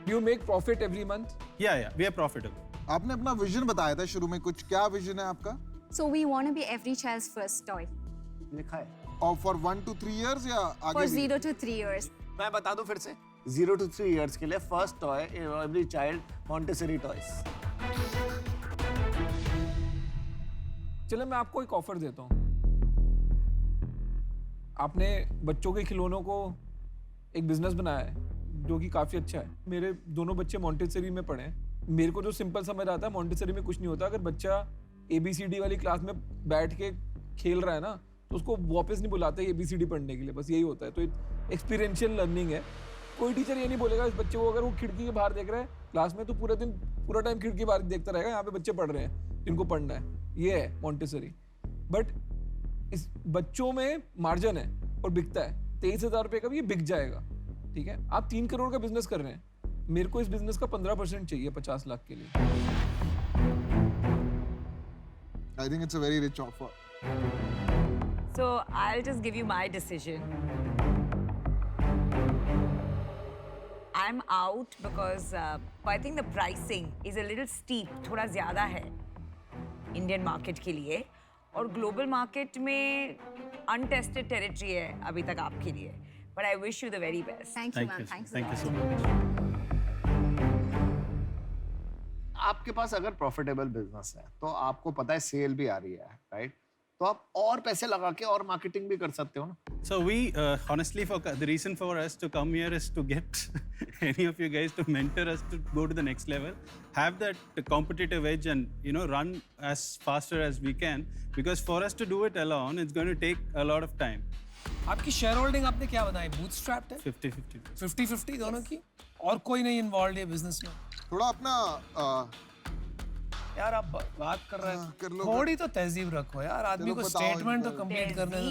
[SPEAKER 5] Do you make profit every month?
[SPEAKER 8] Yeah, we are profitable.
[SPEAKER 6] आपने अपना विजन बताया था शुरू में, कुछ क्या विजन है आपका?
[SPEAKER 9] So we want to be every child's first toy
[SPEAKER 7] लिखा है।
[SPEAKER 6] और फॉर 1 to 3 years या
[SPEAKER 9] for
[SPEAKER 6] आगे भी?
[SPEAKER 9] 0 to 3 years.
[SPEAKER 7] मैं बता दूं फिर से, 0 to 3 years के लिए first toy every child Montessori toys.
[SPEAKER 5] चलो मैं आपको एक ऑफर देता हूँ। आपने बच्चों के खिलौनों को एक बिजनेस बनाया है जो कि काफी अच्छा है। मेरे दोनों बच्चे मॉन्टेसरी में पढ़े हैं। मेरे को जो सिंपल समझ आता है, मॉन्टेसरी में कुछ नहीं होता। अगर बच्चा ABCD वाली क्लास में बैठ के खेल रहा है ना, तो उसको वापस नहीं बुलाते ABCD पढ़ने के लिए, बस यही होता है। तो एक्सपीरियंशियल लर्निंग है। कोई टीचर ये नहीं बोलेगा इस बच्चे को, अगर वो खिड़की के बाहर देख रहा है क्लास में, तो पूरा टाइम खिड़की के बाहर देखता रहेगा, यहाँ पे बच्चे पढ़ रहे हैं जिनको पढ़ना है। ये है मॉन्टेसरी। बट इस बच्चों में मार्जिन है और बिकता है। 23,000 रुपये का भी ये बिक जाएगा। ठीक है, आप 3 करोड़ का बिजनेस कर रहे हैं, मेरे को इस बिजनेस का 15% चाहिए 50 लाख के लिए।
[SPEAKER 6] I think it's a very rich offer.
[SPEAKER 4] So I'll just give you my decision. I'm out because I think the pricing is a little steep, थोड़ा ज़्यादा है इंडियन मार्केट के लिए, और ग्लोबल मार्केट में अनटेस्टेड टेरिटरी है अभी तक आपके लिए। But I wish you the very best.
[SPEAKER 9] Thank you,
[SPEAKER 8] Thank
[SPEAKER 9] ma'am.
[SPEAKER 8] you.
[SPEAKER 9] Thanks a
[SPEAKER 8] Thank you
[SPEAKER 9] lot.
[SPEAKER 8] so much.
[SPEAKER 7] आपके पास अगर प्रॉफिटेबल बिजनेस है तो आपको पता है सेल भी आ रही है, राइट? तो आप और पैसे लगा के और मार्केटिंग भी कर सकते हो ना।
[SPEAKER 8] So we honestly, the reason for us to come here is to get any of you guys to mentor us to go to the next level, have that competitive edge, and run as faster as we can. Because for us to do it alone, it's going to take a lot of time.
[SPEAKER 2] आपकी share holding आपने क्या बनाई? Bootstrapped है?
[SPEAKER 8] 50-50.
[SPEAKER 2] 50-50 दोनों की, और कोई नहीं इन्वॉल्व है बिजनेस में?
[SPEAKER 6] थोड़ा अपना
[SPEAKER 2] यार आप बात कर रहे
[SPEAKER 6] हाँ, कर
[SPEAKER 2] हैं,
[SPEAKER 6] लो,
[SPEAKER 2] थोड़ी तो तहजीब रखो यार। आदमी
[SPEAKER 6] चलो
[SPEAKER 2] को
[SPEAKER 6] बताओ
[SPEAKER 2] स्टेटमेंट तो
[SPEAKER 6] इनको।
[SPEAKER 2] कंप्लीट करने दो।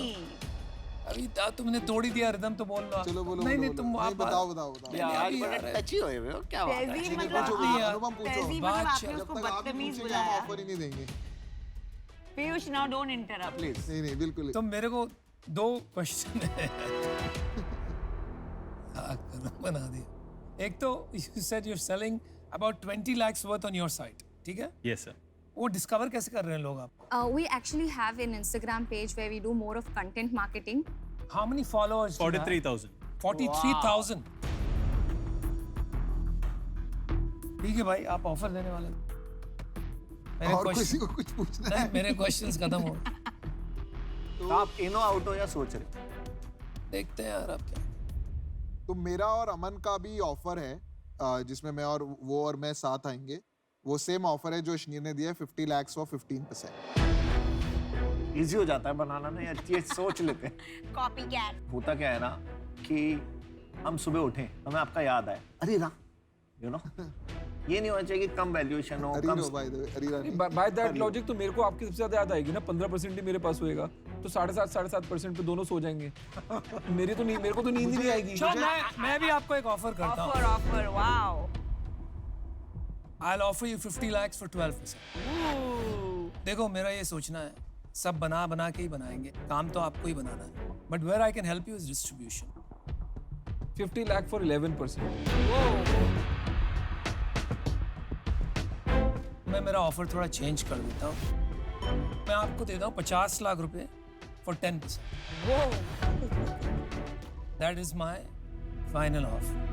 [SPEAKER 2] अभी तुमने तोड़ी दिया रिदम, तो बोल लो।
[SPEAKER 6] चलो बोलो,
[SPEAKER 2] नहीं
[SPEAKER 6] बोलो,
[SPEAKER 2] नहीं, तुम
[SPEAKER 6] बोलो।
[SPEAKER 2] आप
[SPEAKER 6] नहीं, बताओ बताओ
[SPEAKER 2] नहीं,
[SPEAKER 6] बताओ।
[SPEAKER 2] अभी यार,
[SPEAKER 7] टची हुए हो क्या बात है?
[SPEAKER 4] तहजीब
[SPEAKER 6] नहीं,
[SPEAKER 4] मतलब
[SPEAKER 6] पूछो,
[SPEAKER 2] नहीं यार।
[SPEAKER 6] अनुपम पूछो।
[SPEAKER 4] तहजीब
[SPEAKER 2] बात
[SPEAKER 4] मतलब आपने
[SPEAKER 2] चल-
[SPEAKER 4] उसको
[SPEAKER 6] जब तक आप नहीं
[SPEAKER 4] बदतमीज
[SPEAKER 6] पूछेंगे हम
[SPEAKER 4] बुलाया।
[SPEAKER 6] ऑफर ही नहीं देंगे।
[SPEAKER 4] Piyush, now don't interrupt.
[SPEAKER 7] Please.
[SPEAKER 6] नहीं नहीं बिल्कुल।
[SPEAKER 2] तो मेरे को 2 क्वेश्चन है। बना दिया। एक तो you said you're selling about 20 lakhs worth on your site, ठीक है?
[SPEAKER 8] Yes, sir.
[SPEAKER 2] वो डिस्कवर कैसे कर रहे हैं लोग आप?
[SPEAKER 9] We actually have an Instagram page where we do more of content marketing.
[SPEAKER 2] How many followers? do you have?
[SPEAKER 8] 43,000.
[SPEAKER 2] 43,000. ठीक है भाई, आप ऑफर देने वाले हो। मेरे
[SPEAKER 6] और किसी
[SPEAKER 2] क्वेश्चन
[SPEAKER 6] को कुछ पूछना
[SPEAKER 2] नहीं,
[SPEAKER 6] है?
[SPEAKER 2] मेरे क्वेश्चंस खत्म हो।
[SPEAKER 7] तो आप इन आउट हो या सोच रहे?
[SPEAKER 2] देखते हैं यार आप क्या।
[SPEAKER 6] तो मेरा और अमन का भी ऑफर है, जिसमें मैं और वो और मैं साथ आएंगे। वो सेम ऑफर है जो अश्नीर ने दिया है, 50 lakhs for 15%।
[SPEAKER 7] इजी हो जाता है बनाना ना यार, ये सोच लेते हैं।
[SPEAKER 4] Copycat.
[SPEAKER 7] होता क्या है ना कि हम सुबह उठे, हमें आपका याद आया, अरे ना, ये नहीं होना चाहिए कि कम वैल्यूएशन हो, कम।
[SPEAKER 6] अरीरा बाय द वे, अरीरा नहीं।
[SPEAKER 5] बाय दैट लॉजिक तो मेरे को आपकी सबसे ज्यादा याद आएगी ना। 15% ही मेरे पास होएगा, तो 7.5% पे दोनों सो जाएंगे। मेरे को तो नींद ही नहीं आएगी।
[SPEAKER 2] चलो मैं भी आपको एक ऑफर करता हूँ।
[SPEAKER 4] Offer, wow.
[SPEAKER 2] I'll offer you 50 lakhs for 12%. देखो मेरा ये सोचना है, सब बना के ही बनाएंगे, काम तो आपको ही बनाना है। But where I can help you is distribution.
[SPEAKER 5] 50 lakh for 11%.
[SPEAKER 2] मैं मेरा ऑफर थोड़ा चेंज कर देता हूँ, मैं आपको देता हूँ 50 लाख रुपए for 10%. That is my final offer.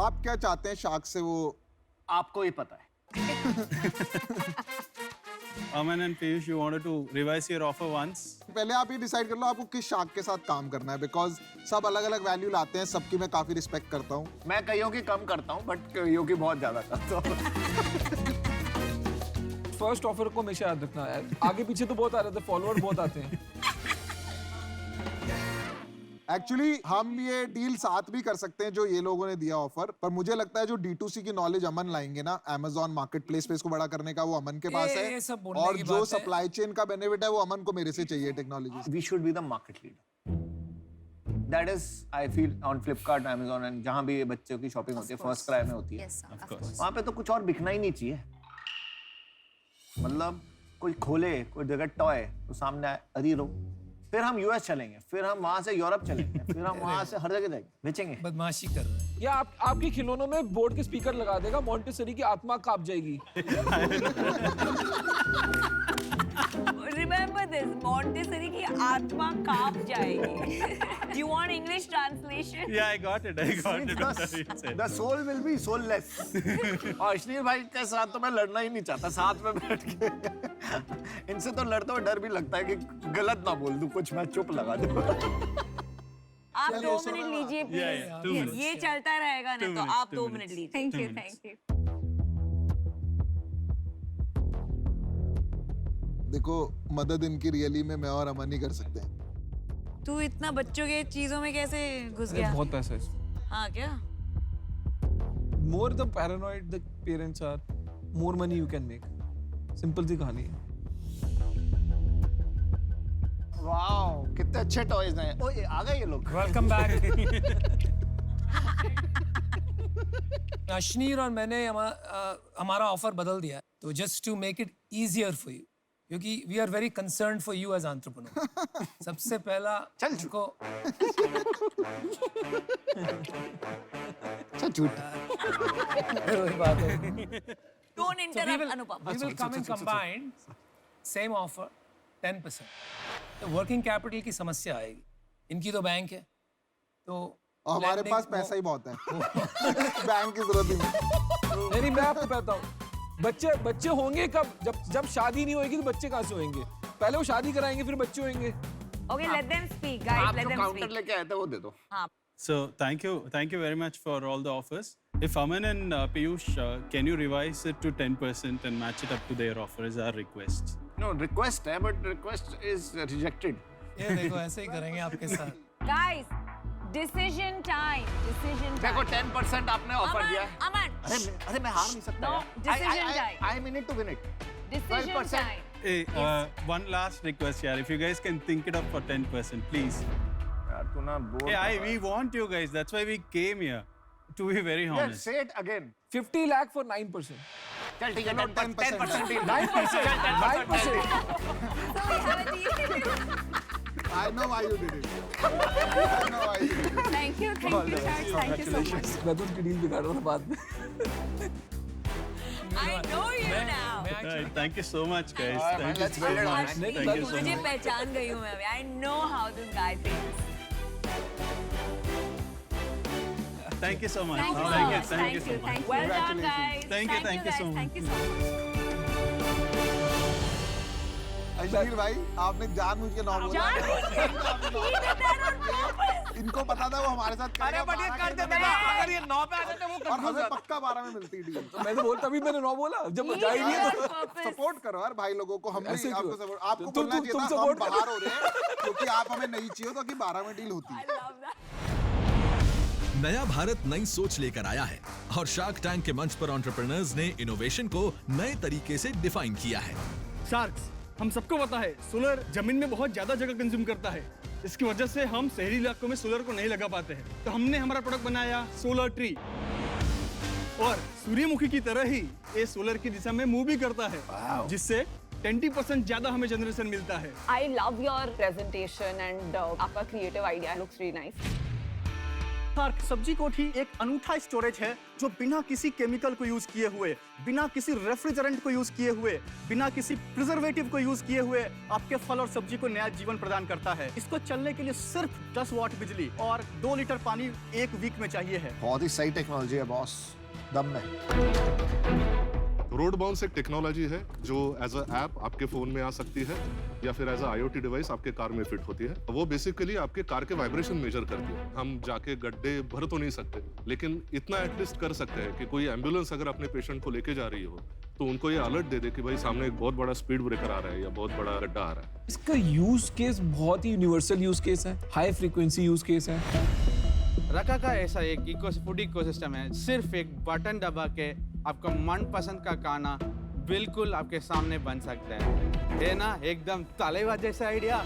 [SPEAKER 6] आप क्या चाहते हैं शार्क से? वो
[SPEAKER 7] आपको ही पता है.
[SPEAKER 8] Aman and Piyush, you wanted to revise your offer once?
[SPEAKER 6] पहले आप ये डिसाइड कर लो आपको किस शार्क के साथ काम करना है, बिकॉज सब अलग अलग वैल्यू लाते हैं, सबकी मैं काफी रिस्पेक्ट करता हूँ.
[SPEAKER 7] मैं कईयों की कम करता हूँ बट कईयों की बहुत ज्यादा करता हूँ.
[SPEAKER 5] फर्स्ट ऑफर को हमेशा याद रखना है. आगे पीछे तो बहुत आ रहे थे, फॉलोअर बहुत आते हैं.
[SPEAKER 6] एक्चुअली हम ये डील साथ भी कर सकते हैं जो ये लोगों ने दिया ऑफर, पर मुझे लगता है जो D2C की नॉलेज अमन लाएंगे ना Amazon मार्केट प्लेस पे इसको बड़ा करने का, वो अमन के पास
[SPEAKER 2] ये सब
[SPEAKER 6] है.
[SPEAKER 2] बोलने
[SPEAKER 6] और
[SPEAKER 2] की
[SPEAKER 6] जो
[SPEAKER 2] बात है.
[SPEAKER 6] सप्लाई चेन का बेनिफिट है वो अमन को मेरे से चाहिए technology.
[SPEAKER 7] We should be the market leader. That is, I feel on Flipkart, Amazon and जहाँ भी ये बच्चों की शॉपिंग होती है, फर्स्ट क्राई में होती है,
[SPEAKER 9] Yes, sir, of course.
[SPEAKER 7] वहाँ पे तो कुछ और बिकना ही नहीं चाहिए. मतलब कोई खोले कोई जगह टॉय तो सामने आए, अरे लो, फिर हम यूएस चलेंगे, फिर हम वहां से यूरोप चलेंगे, फिर हम वहां से हर जगह जाएंगे, बेचेंगे.
[SPEAKER 2] बदमाशी कर रहे हैं.
[SPEAKER 5] या आपकी खिलौनों में बोर्ड के स्पीकर लगा देगा, मॉन्टेसरी की आत्मा कांप जाएगी.
[SPEAKER 4] Remember this, Montessori की आत्मा कांप जाएगी. Do you want English translation?
[SPEAKER 8] Yeah, I got it. I got it. What you said.
[SPEAKER 7] The soul will be soulless. और अश्नीर भाई के साथ तो मैं लड़ना ही नहीं चाहता, साथ में बैठ के. इनसे तो लड़ते हुए डर भी लगता है कि गलत ना बोल दूं कुछ, मैं चुप लगा दूं.
[SPEAKER 4] आप 2 मिनट लीजिए
[SPEAKER 8] Yeah,
[SPEAKER 4] प्लीज.
[SPEAKER 8] yeah, 2 minutes.
[SPEAKER 4] ये चलता रहेगा ना, तो
[SPEAKER 8] minutes,
[SPEAKER 4] आप 2
[SPEAKER 8] 2
[SPEAKER 4] मिनट
[SPEAKER 8] minutes.
[SPEAKER 4] लीजिए.
[SPEAKER 9] Thank
[SPEAKER 8] 2
[SPEAKER 9] you,
[SPEAKER 8] minutes.
[SPEAKER 9] thank you.
[SPEAKER 6] देखो मदद इनकी रियली में मैं और अमन ही कर सकते हैं.
[SPEAKER 4] तू इतना बच्चों के चीजों में कैसे घुस गया?
[SPEAKER 5] बहुत पैसा है.
[SPEAKER 4] हाँ क्या?
[SPEAKER 5] More the paranoid the parents are, more money you can make. Simple सी कहानी है.
[SPEAKER 7] वाओ, कितने अच्छे टॉयज हैं. ओए आ गए ये लोग.
[SPEAKER 2] Welcome back. अश्नीर और मैंने हमारा ऑफर बदल दिया, तो just to make it easier for you, क्योंकि we are very concerned for you as entrepreneur. सबसे पहला
[SPEAKER 7] चल
[SPEAKER 2] उनको
[SPEAKER 7] झूठ.
[SPEAKER 2] वही बात है.
[SPEAKER 4] Don't interrupt Anupam.
[SPEAKER 2] We will come in combined, same offer, 10%. तो वर्किंग कैपिटल की समस्या आएगी. इनकी तो बैंक है, तो
[SPEAKER 6] और हमारे
[SPEAKER 2] lending
[SPEAKER 6] पास
[SPEAKER 2] वो-
[SPEAKER 6] पैसा ही बहुत है. बैंक की जरूरत ही नहीं.
[SPEAKER 5] नहीं मैं आपको बताता हूँ, बच्चे होंगे कब? जब शादी नहीं होगी तो बच्चे कहाँ से होंगे? पहले वो शादी कराएंगे फिर बच्चे होंगे.
[SPEAKER 4] Okay, let them speak, guys.
[SPEAKER 7] आप
[SPEAKER 4] Let
[SPEAKER 7] जो
[SPEAKER 4] them
[SPEAKER 7] काउंटर
[SPEAKER 4] speak.
[SPEAKER 7] लेके आए थे वो दे दो.
[SPEAKER 4] हाँ.
[SPEAKER 8] So thank you very much for all the offers. If Aman and Piyush, can you revise it to 10% and match it up to their offer? Is our request.
[SPEAKER 7] No request है, but request is rejected.
[SPEAKER 2] ये देखो ऐसे ही करेंगे आपके साथ.
[SPEAKER 4] Guys, decision time. Decision time.
[SPEAKER 7] देखो 10% आपने offer दिया है.
[SPEAKER 4] Aman.
[SPEAKER 7] अरे मैं हार नहीं सकता.
[SPEAKER 4] No,
[SPEAKER 7] यार.
[SPEAKER 4] decision time.
[SPEAKER 7] I mean it to win it.
[SPEAKER 4] Decision
[SPEAKER 7] 12%.
[SPEAKER 4] time.
[SPEAKER 8] Hey, one last request, yeah. If you guys can think it up for 10%, please.
[SPEAKER 7] यार तू ना बोल.
[SPEAKER 8] Hey, we want you guys. That's why we came here. To be very
[SPEAKER 7] Yes,
[SPEAKER 8] honest.
[SPEAKER 7] say it again.
[SPEAKER 5] 50 lakh for 9%.
[SPEAKER 7] चल ठीक है 10% deal.
[SPEAKER 5] 9%. 9%.
[SPEAKER 4] So we have a deal.
[SPEAKER 6] I know why you did it. I know why you did it.
[SPEAKER 9] Thank you, Sharks. Thank you so much.
[SPEAKER 5] मैं तो उसकी deal बिगाड़ रहा था बाद में.
[SPEAKER 4] I know you now.
[SPEAKER 8] Right, thank you so much, guys.
[SPEAKER 7] Alright,
[SPEAKER 8] Thank you
[SPEAKER 7] let's
[SPEAKER 8] so
[SPEAKER 7] build it,
[SPEAKER 8] much.
[SPEAKER 7] man.
[SPEAKER 8] Thank you so
[SPEAKER 4] मुझे
[SPEAKER 8] much.
[SPEAKER 4] पहचान गई हूँ मैं अभी. I know how this guy thinks.
[SPEAKER 8] Thank you so much.
[SPEAKER 9] Thank you so
[SPEAKER 8] Thank you.
[SPEAKER 9] much.
[SPEAKER 8] Thank you so much.
[SPEAKER 9] Thank you.
[SPEAKER 4] Well done, guys.
[SPEAKER 8] Thank you. Thank you so
[SPEAKER 9] guys.
[SPEAKER 8] much.
[SPEAKER 9] Thank you so much.
[SPEAKER 6] Ashneer भाई आपने जानबूझ के नौ बोला.
[SPEAKER 4] He did that on purpose.
[SPEAKER 6] इनको पता था वो हमारे साथ करेगा.
[SPEAKER 5] but ये कर देते
[SPEAKER 6] बारह
[SPEAKER 5] ना, अगर ये 9 पे आ जाते वो
[SPEAKER 6] और
[SPEAKER 5] confuse
[SPEAKER 6] हमें
[SPEAKER 5] जाता.
[SPEAKER 6] पक्का 12 में मिलती डील.
[SPEAKER 5] मैं तो बोलता भी मैंने 9 बोला जब
[SPEAKER 4] He
[SPEAKER 5] जा ही
[SPEAKER 4] did
[SPEAKER 5] नहीं है
[SPEAKER 4] that
[SPEAKER 5] तो.
[SPEAKER 4] on purpose.
[SPEAKER 6] सपोर्ट करो यार भाई लोगों को. हम भी
[SPEAKER 5] ऐसे
[SPEAKER 6] आपको
[SPEAKER 5] क्यों?
[SPEAKER 6] सपोर्ट. आपको
[SPEAKER 5] तुम-
[SPEAKER 6] बोलना
[SPEAKER 5] तुम-
[SPEAKER 6] चाहिए
[SPEAKER 5] तुम
[SPEAKER 6] था हम
[SPEAKER 5] support करो.
[SPEAKER 6] बाहर हो रहे हैं क्योंकि आप हमें नहीं चाहिए तो कि 12 में डील होती.
[SPEAKER 4] I love that.
[SPEAKER 10] नया भारत नई सोच लेकर आया है और शार्क टैंक के मंच पर एंटरप्रेन्योर्स ने इनोवेशन को नए तरीके से डिफाइन किया है.
[SPEAKER 11] शार्क्स, हम सबको पता है सोलर जमीन में बहुत ज्यादा जगह कंज्यूम करता है. इसकी वजह से हम शहरी इलाकों में सोलर को नहीं लगा पाते हैं. तो हमने हमारा प्रोडक्ट बनाया सोलर ट्री, और सूर्यमुखी की तरह ही ये सोलर की दिशा में मूव भी करता है, जिससे 20% ज्यादा हमें जनरेशन मिलता है.
[SPEAKER 12] I love your presentation and आपका creative idea looks really nice.
[SPEAKER 11] Shark सब्जी कोठी एक अनूठा स्टोरेज है जो बिना किसी केमिकल को यूज किए हुए, बिना किसी रेफ्रिजरेंट को यूज किए हुए, बिना किसी प्रिजर्वेटिव को यूज किए हुए आपके फल और सब्जी को नया जीवन प्रदान करता है। इसको चलने के लिए सिर्फ 10 वाट बिजली और 2 लीटर पानी 1 वीक में चाहिए है।
[SPEAKER 7] बहुत ही सही टेक्नोलॉजी है बॉस, दम में।
[SPEAKER 12] रोड बाउंस एक टेक्नोलॉजी है जो एज अ ऐप आपके फोन में आ सकती है या फिर एज अ IoT डिवाइस आपके कार में फिट होती है। वो बेसिकली आपके कार के वाइब्रेशन मेजर करती है। हम जाके गड्ढे भर तो नहीं सकते, लेकिन इतना एटलीस्ट कर सकते हैं कि कोई एम्बुलेंस अगर अपने पेशेंट को लेके जा रही हो तो उनको ये अलर्ट दे दे कि भाई सामने एक बहुत बड़ा स्पीड ब्रेकर आ रहा है या बहुत बड़ा गड्ढा आ रहा है।
[SPEAKER 5] इसका यूज केस बहुत ही यूनिवर्सल यूज केस है, हाई फ्रीक्वेंसी यूज केस है।
[SPEAKER 3] रका का ऐसा एक फूड इकोसिस्टम है, सिर्फ एक बटन दबा के आपका मनपसंद का खाना बिल्कुल आपके सामने बन सकता है ना? एकदम तालेबा जैसा आइडिया।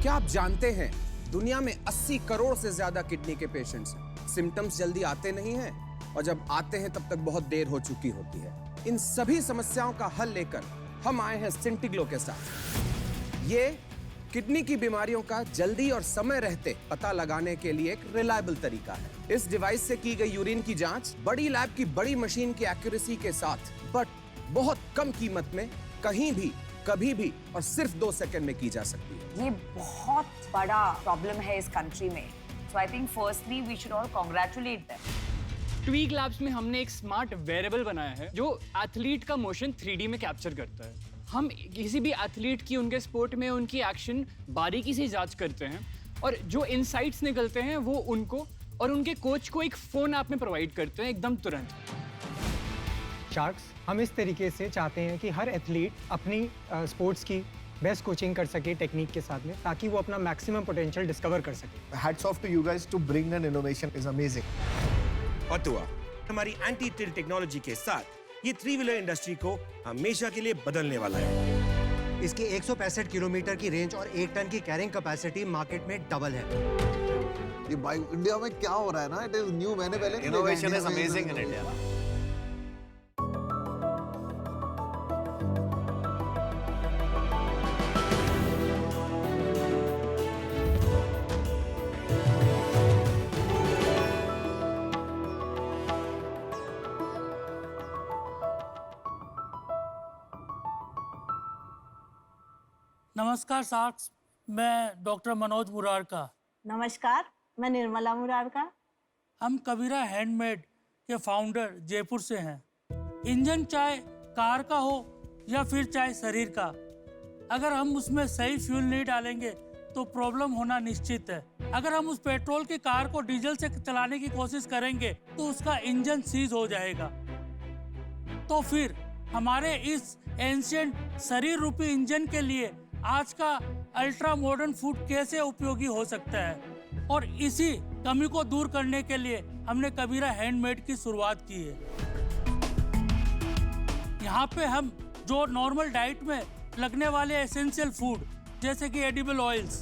[SPEAKER 13] क्या आप जानते हैं दुनिया में 80 करोड़ से ज्यादा किडनी के पेशेंट्स हैं। सिम्टम्स जल्दी आते नहीं हैं और जब आते हैं तब तक बहुत देर हो चुकी होती है। इन सभी समस्याओं का हल लेकर हम आए हैं सिंटिग्लो के साथ। ये किडनी की बीमारियों का जल्दी और समय रहते पता लगाने के लिए एक रिलायबल तरीका है। इस डिवाइस से की गई यूरिन की जांच बड़ी लैब की बड़ी मशीन की एक्यूरेसी के साथ बट बहुत कम कीमत में कहीं भी कभी भी और सिर्फ 2 सेकंड में की जा सकती है।
[SPEAKER 4] ये बहुत बड़ा प्रॉब्लम है इस कंट्री में। So I think firstly we should all congratulate them.
[SPEAKER 14] Tweek Labs में हमने एक स्मार्ट वेरेबल बनाया है जो एथलीट का मोशन 3D में कैप्चर करता है। हम किसी भी एथलीट की उनके स्पोर्ट में उनकी एक्शन बारीकी से जांच करते हैं और जो इनसाइट्स निकलते हैं वो उनको और उनके कोच को एक फ़ोन ऐप में प्रोवाइड करते हैं एकदम तुरंत।
[SPEAKER 15] शार्क्स हम इस तरीके से चाहते हैं कि हर एथलीट अपनी स्पोर्ट्स की बेस्ट कोचिंग कर सके टेक्निक के साथ में, ताकि वो अपना मैक्सिमम पोटेंशियल डिस्कवर कर सके।
[SPEAKER 7] Hats off to you guys to bring an innovation is amazing.
[SPEAKER 16] अतुआ हमारी एंटी टिल्ट टेक्नोलॉजी के साथ ये 3 व्हीलर इंडस्ट्री को हमेशा के लिए बदलने वाला है।
[SPEAKER 17] इसकी 165 किलोमीटर की रेंज और 1 टन की कैरिंग कैपेसिटी मार्केट में डबल है।
[SPEAKER 6] ये बाइक इंडिया में क्या हो रहा है ना, इट इज न्यू। मैंने पहले
[SPEAKER 7] innovation is amazing in India.
[SPEAKER 18] नमस्कार सार्क्स, मैं डॉक्टर मनोज मुरारका।
[SPEAKER 19] नमस्कार, मैं निर्मला मुरारका।
[SPEAKER 18] हम कबीरा हैंडमेड के फाउंडर जयपुर से हैं। इंजन चाहे कार का हो या फिर चाहे शरीर का, अगर हम उसमें सही फ्यूल नहीं डालेंगे तो प्रॉब्लम होना निश्चित है। अगर हम उस पेट्रोल की कार को डीजल से चलाने की कोशिश करेंगे तो उसका इंजन सीज हो जाएगा। तो फिर हमारे इस एंशिएंट शरीर रूपी इंजन के लिए आज का अल्ट्रा मॉडर्न फूड कैसे उपयोगी हो सकता है, और इसी कमी को दूर करने के लिए हमने कबीरा हैंडमेड की शुरुआत की है। यहाँ पे हम जो नॉर्मल डाइट में लगने वाले एसेंशियल फूड जैसे कि एडिबल ऑयल्स,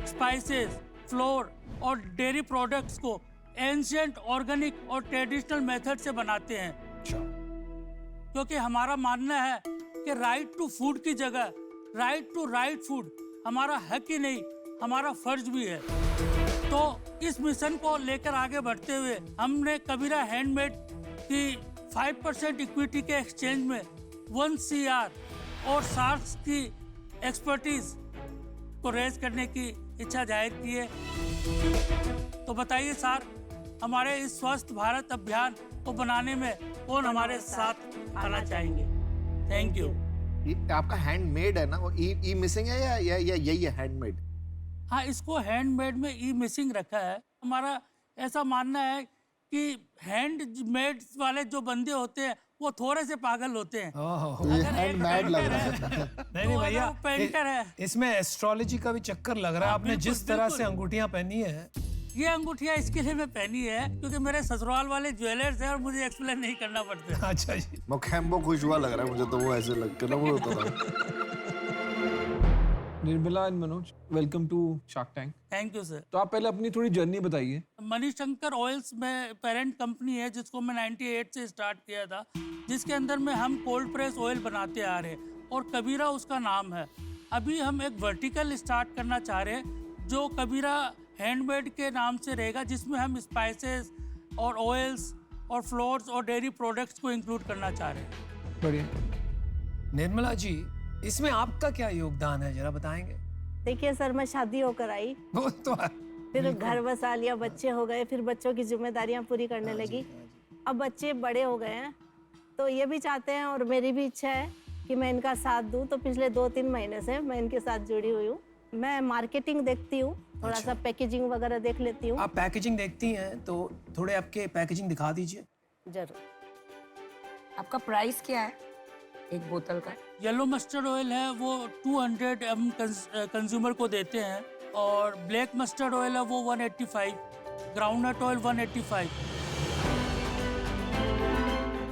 [SPEAKER 18] स्पाइसेस, फ्लोर और डेयरी प्रोडक्ट्स को एंशिएंट ऑर्गेनिक और ट्रेडिशनल मेथड से बनाते हैं, क्योंकि हमारा मानना है कि राइट टू फूड की जगह राइट टू राइट फूड हमारा हक ही नहीं, हमारा फर्ज भी है। तो इस मिशन को लेकर आगे बढ़ते हुए हमने कबीरा हैंडमेड की 5% इक्विटी के एक्सचेंज में 1 CR और सार्क्स की एक्सपर्टीज को रेज करने की इच्छा जाहिर की है। तो बताइए सर, हमारे इस स्वस्थ भारत अभियान को बनाने में कौन हमारे साथ आना चाहेंगे? Thank you.
[SPEAKER 7] आपका हैंडमेड है ना, वो ई मिसिंग है या यही है हैंडमेड?
[SPEAKER 18] हाँ, इसको हैंडमेड में ई मिसिंग रखा है। हमारा ऐसा मानना है कि हैंडमेड वाले जो बंदे होते हैं वो थोड़े से पागल होते हैं।
[SPEAKER 6] हैंडमेड लग रहा है।
[SPEAKER 2] नहीं भैया,
[SPEAKER 18] पेंटर है।
[SPEAKER 2] इसमें एस्ट्रोलॉजी का भी चक्कर लग रहा है। आपने जिस तरह से अंगूठियां पहनी है,
[SPEAKER 18] ये अंगूठियां इसके लिए मैं पहनी है क्योंकि मेरे ससुराल वाले ज्वेलर्स हैं और मुझे एक्सप्लेन नहीं करना पड़ता।
[SPEAKER 2] अच्छा जी।
[SPEAKER 7] मुखैम्बो खुश हुआ लग रहा है मुझे तो, वो ऐसे लग के ना वो होता था।
[SPEAKER 5] Nirmala and Manoj, welcome to Shark Tank.
[SPEAKER 18] Thank you sir.
[SPEAKER 5] तो आप पहले अपनी थोड़ी जर्नी बताइए।
[SPEAKER 18] मणिशंकर ऑयल्स में पेरेंट कंपनी है जिसको मैं 98 से स्टार्ट किया था, जिसके अंदर में हम कोल्ड प्रेस ऑयल बनाते आ रहे हैं और कबीरा उसका नाम है। अभी हम एक वर्टिकल स्टार्ट करना चाह रहे हैं जो कबीरा हैंडमेड के नाम से रहेगा, जिसमें हम स्पाइसेस और ऑयल्स और फ्लोर्स और डेयरी प्रोडक्ट्स को इंक्लूड करना चाह रहे हैं।
[SPEAKER 2] बढ़िया। निर्मला जी, इसमें आपका क्या योगदान है, जरा बताएंगे?
[SPEAKER 19] देखिए सर, मैं शादी होकर आई,
[SPEAKER 2] वो तो
[SPEAKER 19] फिर घर बसा लिया, बच्चे हो गए, फिर बच्चों की जिम्मेदारियां पूरी करने लगी। अब बच्चे बड़े हो गए हैं, तो ये भी चाहते हैं और मेरी भी इच्छा है कि मैं इनका साथ दूं। तो पिछले 2-3 महीने से मैं इनके साथ जुड़ी हुई हूँ। मैं मार्केटिंग देखती हूँ, थोड़ा सा पैकेजिंग वगैरह देख लेती हूँ।
[SPEAKER 2] आप पैकेजिंग देखती हैं तो थोड़े आपके पैकेजिंग दिखा दीजिए।
[SPEAKER 4] जरूर। आपका प्राइस क्या है एक बोतल का?
[SPEAKER 18] येलो मस्टर्ड ऑयल है वो 200 ml कंज्यूमर को देते हैं, और ब्लैक मस्टर्ड ऑयल है वो 185, ग्राउंडनट ऑयल 185।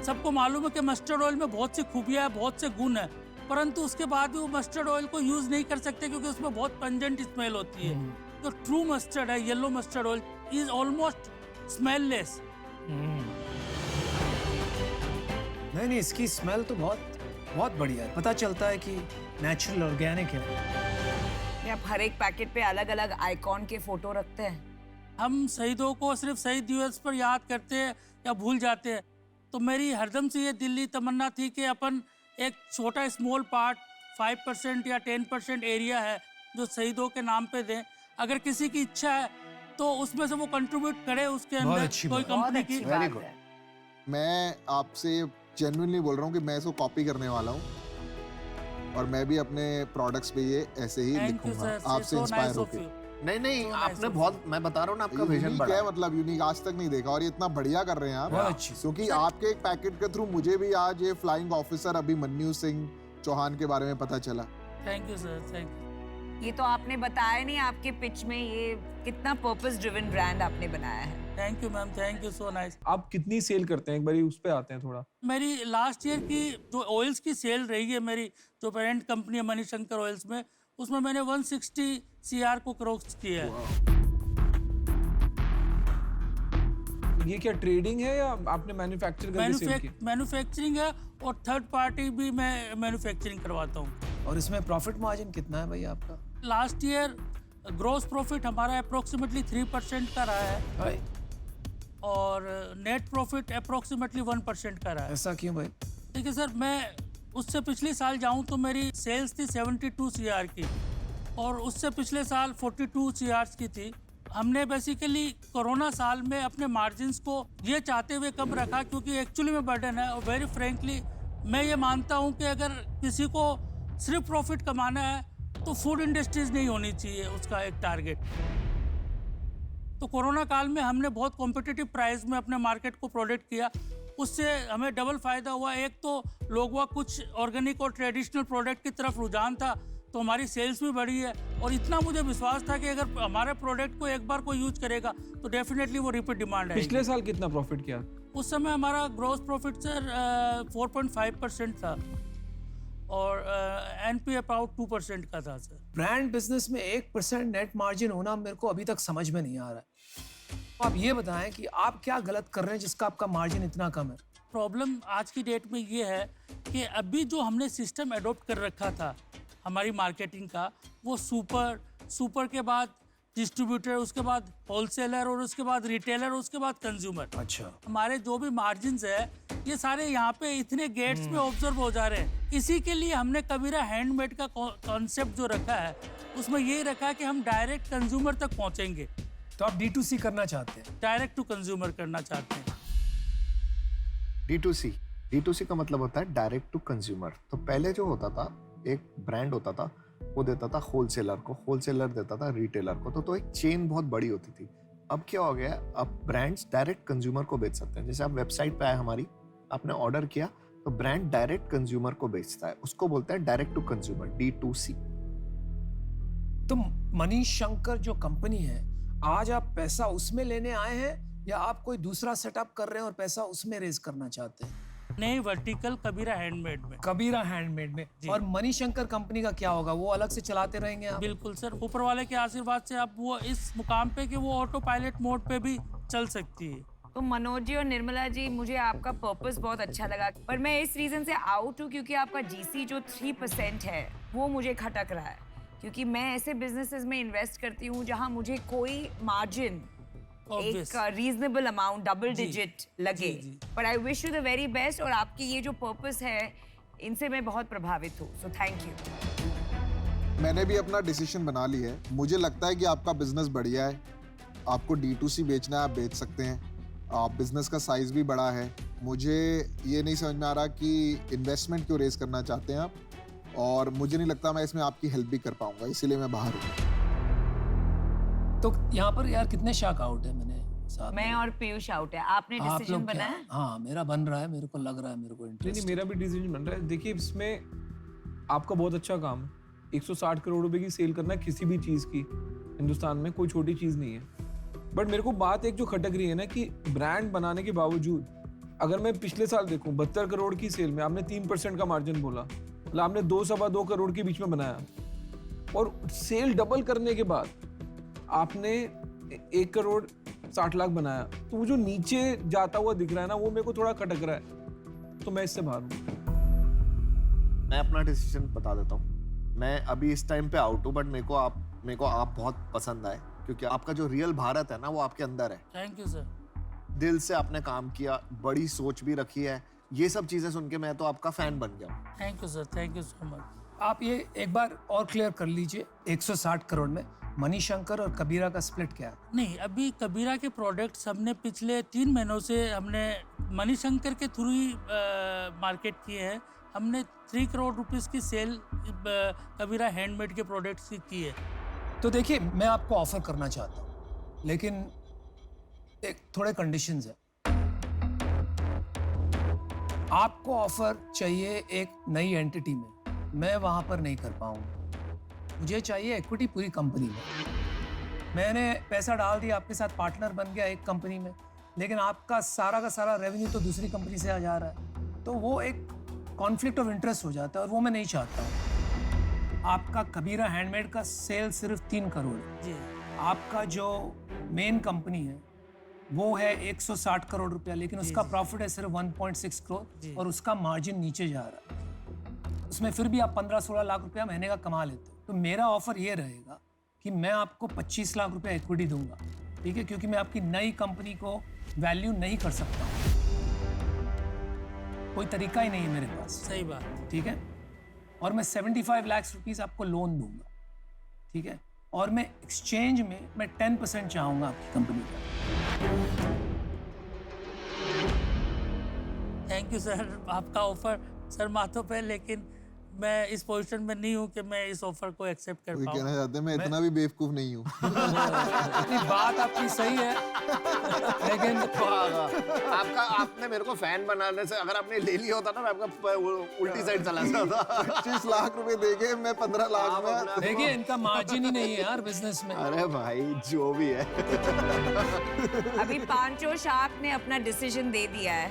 [SPEAKER 18] सबको मालूम है कि मस्टर्ड ऑयल में बहुत सी खूबियां है, बहुत से गुण है, परंतु उसके बाद भी वो मस्टर्ड ऑयल को यूज नहीं कर सकते क्योंकि उसमें बहुत पंजेंट स्मेल होती है। तो ट्रू मस्टर्ड है yellow mustard oil, is almost smellless.
[SPEAKER 2] नहीं, इसकी स्मेल तो बहुत बढ़िया है। पता चलता है कि नेचुरल ऑर्गेनिक है।
[SPEAKER 4] ये आप हर एक पैकेट पे अलग अलग आइकॉन के फोटो रखते हैं?
[SPEAKER 18] हम शहीदों को सिर्फ शहीद दिवस पर याद करते हैं या भूल जाते हैं, तो मेरी हरदम से ये दिल्ली तमन्ना थी कि अपन एक छोटा स्मॉल पार्ट 5% या 10% एरिया है जो शहीदों के नाम पे दें। अगर किसी की इच्छा है तो उसमें से वो कंट्रीब्यूट करे उसके अंदर कोई कंपनी की।
[SPEAKER 6] Very good. मैं आपसे जेन्युइनली बोल रहा हूँ कि मैं इसको कॉपी करने वाला हूँ और मैं भी अपने प्रोडक्ट्स पे ये ऐसे ही लिखूंगा आपसे इंस्पायर होकर।
[SPEAKER 7] नहीं, आपने बहुत, मैं बता रहा हूँ ना, आपका विजन बड़ा
[SPEAKER 6] है। मतलब यूनिक आज तक नहीं देखा और ये इतना बढ़िया कर रहे हैं आप, क्योंकि आपके एक पैकेट के थ्रू मुझे भी आज ये फ्लाइंग ऑफिसर अभिमन्यु सिंह चौहान के बारे में पता चला।
[SPEAKER 18] Thank you sir, thank you.
[SPEAKER 4] ये तो आपने बताया नहीं आपके पिच में, ये कितना पर्पस ड्रिवन ब्रांड आपने बनाया है।
[SPEAKER 18] Thank you ma'am, thank you so nice.
[SPEAKER 5] आप कितनी सेल करते हैं, एक बार उस पे आते हैं थोड़ा।
[SPEAKER 18] मेरी लास्ट ईयर की जो ऑयल्स की सेल रही है, मेरी जो पेरेंट कंपनी है मणिशंकर ऑयल्स में, उसमें मैंने 160 CR को क्रॉस किया है।
[SPEAKER 5] ये क्या ट्रेडिंग है या आपने मैन्युफैक्चर करके सेल की?
[SPEAKER 18] मैन्युफैक्चरिंग है और थर्ड पार्टी भी मैं मैन्युफैक्चरिंग करवाता हूँ।
[SPEAKER 2] और इसमें प्रॉफिट मार्जिन कितना है भाई आपका?
[SPEAKER 18] लास्ट ईयर ग्रोस प्रॉफिट हमारा अप्रोक्सीमेटली 3% का रहा है और नेट प्रॉफिट अप्रोक्सीमेटली 1% का रहा है।
[SPEAKER 2] ऐसा क्यों भाई?
[SPEAKER 18] देखिए सर, मैं उससे पिछले साल जाऊं तो मेरी सेल्स थी 72 CR की और उससे पिछले साल 42 CR की थी। हमने बेसिकली कोरोना साल में अपने मार्जिन्स को ये चाहते हुए कम रखा क्योंकि एक्चुअली में बर्डन है। और वेरी फ्रेंकली मैं ये मानता हूँ कि अगर किसी को सिर्फ प्रॉफिट कमाना है तो फूड इंडस्ट्रीज नहीं होनी चाहिए उसका एक टारगेट। तो कोरोना काल में हमने बहुत कॉम्पिटिटिव प्राइस में अपने मार्केट को प्रोडक्ट किया, उससे हमें डबल फायदा हुआ। एक तो लोगों का कुछ ऑर्गेनिक और ट्रेडिशनल प्रोडक्ट की तरफ रुझान था, तो हमारी सेल्स भी बढ़ी है। और इतना मुझे विश्वास था कि अगर हमारे प्रोडक्ट को एक बार कोई यूज करेगा तो डेफिनेटली वो रिपीट डिमांड है।
[SPEAKER 5] पिछले साल कितना प्रॉफिट किया?
[SPEAKER 18] उस समय हमारा ग्रोस प्रॉफिट सर 4.5% था और NP अबाउट 2% का था सर।
[SPEAKER 2] ब्रांड बिजनेस में 1% नेट मार्जिन होना मेरे को अभी तक समझ में नहीं आ रहा है। आप ये बताएं कि आप क्या गलत कर रहे हैं जिसका आपका मार्जिन इतना कम है?
[SPEAKER 18] प्रॉब्लम आज की डेट में ये है कि अभी जो हमने सिस्टम अडॉप्ट कर रखा था हमारी मार्केटिंग का, वो सुपर के बाद डिस्ट्रीब्यूटर, उसके बाद होलसेलर और उसके बाद रिटेलर, उसके बाद कंज्यूमर।
[SPEAKER 2] अच्छा।
[SPEAKER 18] हमारे जो भी मार्जिन्स है ये सारे यहाँ पे इतने गेट्स में ऑब्जर्व हो जा रहे हैं। इसी के लिए हमने कबीरा हैंडमेड का कॉन्सेप्ट जो रखा है उसमें यही रखा है कि हम डायरेक्ट कंज्यूमर तक पहुँचेंगे।
[SPEAKER 2] तो आप D2C करना चाहते हैं?
[SPEAKER 18] डायरेक्ट टू कंज्यूमर करना चाहते हैं।
[SPEAKER 7] D2C का मतलब होता है डायरेक्ट टू कंज्यूमर। तो पहले जो होता था, एक ब्रांड होता था, वो देता था होलसेलर को, होलसेलर देता था रिटेलर को, तो एक चेन बहुत बड़ी होती थी। अब क्या हो गया, अब ब्रांड्स डायरेक्ट कंज्यूमर को बेच सकते हैं। जैसे आप वेबसाइट पे आए हमारी, आपने ऑर्डर किया तो ब्रांड डायरेक्ट कंज्यूमर को बेचता है, उसको बोलते हैं डायरेक्ट टू कंज्यूमर, D2C।
[SPEAKER 2] तो मणिशंकर जो कंपनी है, आज आप पैसा उसमें लेने आए हैं या आप कोई दूसरा सेटअप कर रहे हैं और पैसा उसमें रेज करना चाहते हैं?
[SPEAKER 18] नहीं, वर्टिकल कबीरा हैंडमेड में।
[SPEAKER 2] कबीरा हैंडमेड में। और मणिशंकर कंपनी का क्या होगा, वो अलग से चलाते रहेंगे आप?
[SPEAKER 18] बिल्कुल सर, ऊपर वाले के आशीर्वाद से अब वो इस मुकाम पे कि वो ऑटो पायलट मोड पे भी चल सकती है।
[SPEAKER 4] तो मनोज जी और निर्मला जी, मुझे आपका पर्पस बहुत अच्छा लगा, पर मैं इस रीजन से आउट हूँ क्योंकि आपका GC जो 3% है वो मुझे खटक रहा है। क्योंकि मैं ऐसे बिजनेसेस में इन्वेस्ट करती हूँ जहाँ मुझे कोई मार्जिन एक रीजनेबल अमाउंट डबल डिजिट लगे. But I wish you the very best. और आपकी ये जो पर्पस है इनसे मैं बहुत प्रभावित हूँ. So thank you.
[SPEAKER 6] मैंने भी अपना डिसीजन बना लिया है. मुझे लगता है कि आपका बिजनेस बढ़िया है. आपको D2C बेचना है, आप बेच सकते हैं. बिजनेस का साइज भी बड़ा है. मुझे ये नहीं समझ में आ रहा कि इन्वेस्टमेंट क्यों रेज करना चाहते हैं आप, और मुझे नहीं लगता मैं इसमें आपकी हेल्प भी कर पाऊंगा, इसीलिए मैं बाहर हूँ.
[SPEAKER 2] तो यहाँ पर यार कितने शार्क आउट है? मैंने साथ
[SPEAKER 4] मैं और पीयूष आउट है. आपने
[SPEAKER 2] आप
[SPEAKER 4] डिसीजन
[SPEAKER 2] लोग क्या?
[SPEAKER 4] बनाया?
[SPEAKER 2] हाँ, मेरा बन रहा है. मेरे को लग रहा है, मेरे को इंटरेस्ट.
[SPEAKER 5] नहीं, मेरा भी डिसीजन बन रहा है. देखिए, इसमें आपका बहुत अच्छा काम है. 160 करोड़ रुपए की सेल करना किसी भी चीज़ की हिंदुस्तान में कोई छोटी चीज़ नहीं है. बट मेरे को बात एक जो खटक रही है ना कि ब्रांड बनाने के बावजूद अगर मैं पिछले साल देखूं 72 करोड़ की सेल में आपने 3% का मार्जिन बोला, मतलब आपने 2-2.25 करोड़ के बीच में बनाया, और सेल डबल करने के बाद आपने 1 करोड़ 60 लाख बनाया. तो वो जो नीचे जाता हुआ दिख रहा है ना, वो मेरे को थोड़ा खटक रहा है. तो मैं इससे बाहर हूँ.
[SPEAKER 7] मैं अपना डिसीजन बता देता हूँ. मैं अभी इस टाइम पे आउट हूँ, बट मेरे को आप बहुत पसंद आए, क्योंकि आपका जो रियल भारत है ना वो आपके अंदर है.
[SPEAKER 18] Thank you sir.
[SPEAKER 7] दिल से आपने काम किया, बड़ी सोच भी रखी है. ये सब चीजें सुन के मैं तो आपका फैन बन गया.
[SPEAKER 18] Thank you sir. Thank you so much.
[SPEAKER 2] आप ये एक बार और क्लियर कर लीजिए, 160 करोड़ में मणिशंकर और कबीरा का स्प्लिट क्या है?
[SPEAKER 18] नहीं, अभी कबीरा के प्रोडक्ट्स हमने पिछले 3 महीनों से हमने मणिशंकर के थ्रू ही मार्केट किए हैं. हमने 3 करोड़ रुपीस की सेल कबीरा हैंडमेड के प्रोडक्ट्स की है.
[SPEAKER 2] तो देखिए, मैं आपको ऑफर करना चाहता हूँ, लेकिन एक थोड़े कंडीशंस हैं. आपको ऑफर चाहिए एक नई एंटिटी में, मैं वहां पर नहीं कर पाऊंगा. मुझे चाहिए इक्विटी पूरी कंपनी में. मैंने पैसा डाल दिया, आपके साथ पार्टनर बन गया एक कंपनी में, लेकिन आपका सारा का सारा रेवेन्यू तो दूसरी कंपनी से आ जा रहा है. तो वो एक कॉन्फ्लिक्ट ऑफ इंटरेस्ट हो जाता है, और वो मैं नहीं चाहता हूँ. आपका कबीरा हैंडमेड का सेल सिर्फ 3 करोड़ है
[SPEAKER 18] जी.
[SPEAKER 2] आपका जो मेन कंपनी है वो है 160 करोड़ रुपया, लेकिन उसका प्रॉफिट है सिर्फ 1.6 करोड़, और उसका मार्जिन नीचे जा रहा है. उसमें फिर भी आप 15-16 लाख रुपया महीने का कमा लेते हो. तो मेरा ऑफर ये रहेगा कि मैं आपको 25 लाख रुपया इक्विटी दूंगा, ठीक है, क्योंकि मैं आपकी नई कंपनी को वैल्यू नहीं कर सकता. कोई तरीका ही नहीं है मेरे पास.
[SPEAKER 18] सही बात.
[SPEAKER 2] ठीक है. और मैं 75 लाख रुपीस आपको लोन दूंगा, ठीक है, और मैं एक्सचेंज में मैं 10% चाहूंगा आपकी कंपनी का.
[SPEAKER 18] Thank you sir. आपका ऑफर सर माथों पे, लेकिन मैं इस पोजीशन में नहीं हूँ कि मैं इस ऑफर को एक्सेप्ट कर
[SPEAKER 6] कोई
[SPEAKER 18] पाऊँ.
[SPEAKER 6] कहना चाहते हैं मैं इतना भी बेवकूफ नहीं हूँ.
[SPEAKER 2] बात आपकी सही है, लेकिन
[SPEAKER 7] आपने मेरे को फैन बनाने से, अगर आपने ले लिया होता ना, मैं आपका उल्टी साइड चला जाता.
[SPEAKER 6] 25 लाख रुपए देके मैं 15 लाख में.
[SPEAKER 2] देखिए, इनका मार्जिन ही नहीं है यार बिजनेस में.
[SPEAKER 7] अरे भाई, जो भी है.
[SPEAKER 4] अभी पांचों शार्क ने अपना डिसीजन दे दिया है,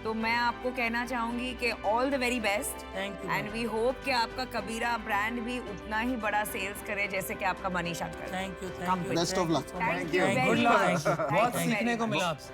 [SPEAKER 4] तो मैं आपको कहना चाहूंगी कि all the very best.
[SPEAKER 18] Thank you.
[SPEAKER 4] And we hope कि आपका कबीरा ब्रांड भी उतना ही बड़ा सेल्स करे जैसे कि आपका मनीषा कर.
[SPEAKER 18] Thank you.
[SPEAKER 6] Best of luck.
[SPEAKER 4] Thank you.
[SPEAKER 2] Good luck. बहुत सीखने को मिला आपसे.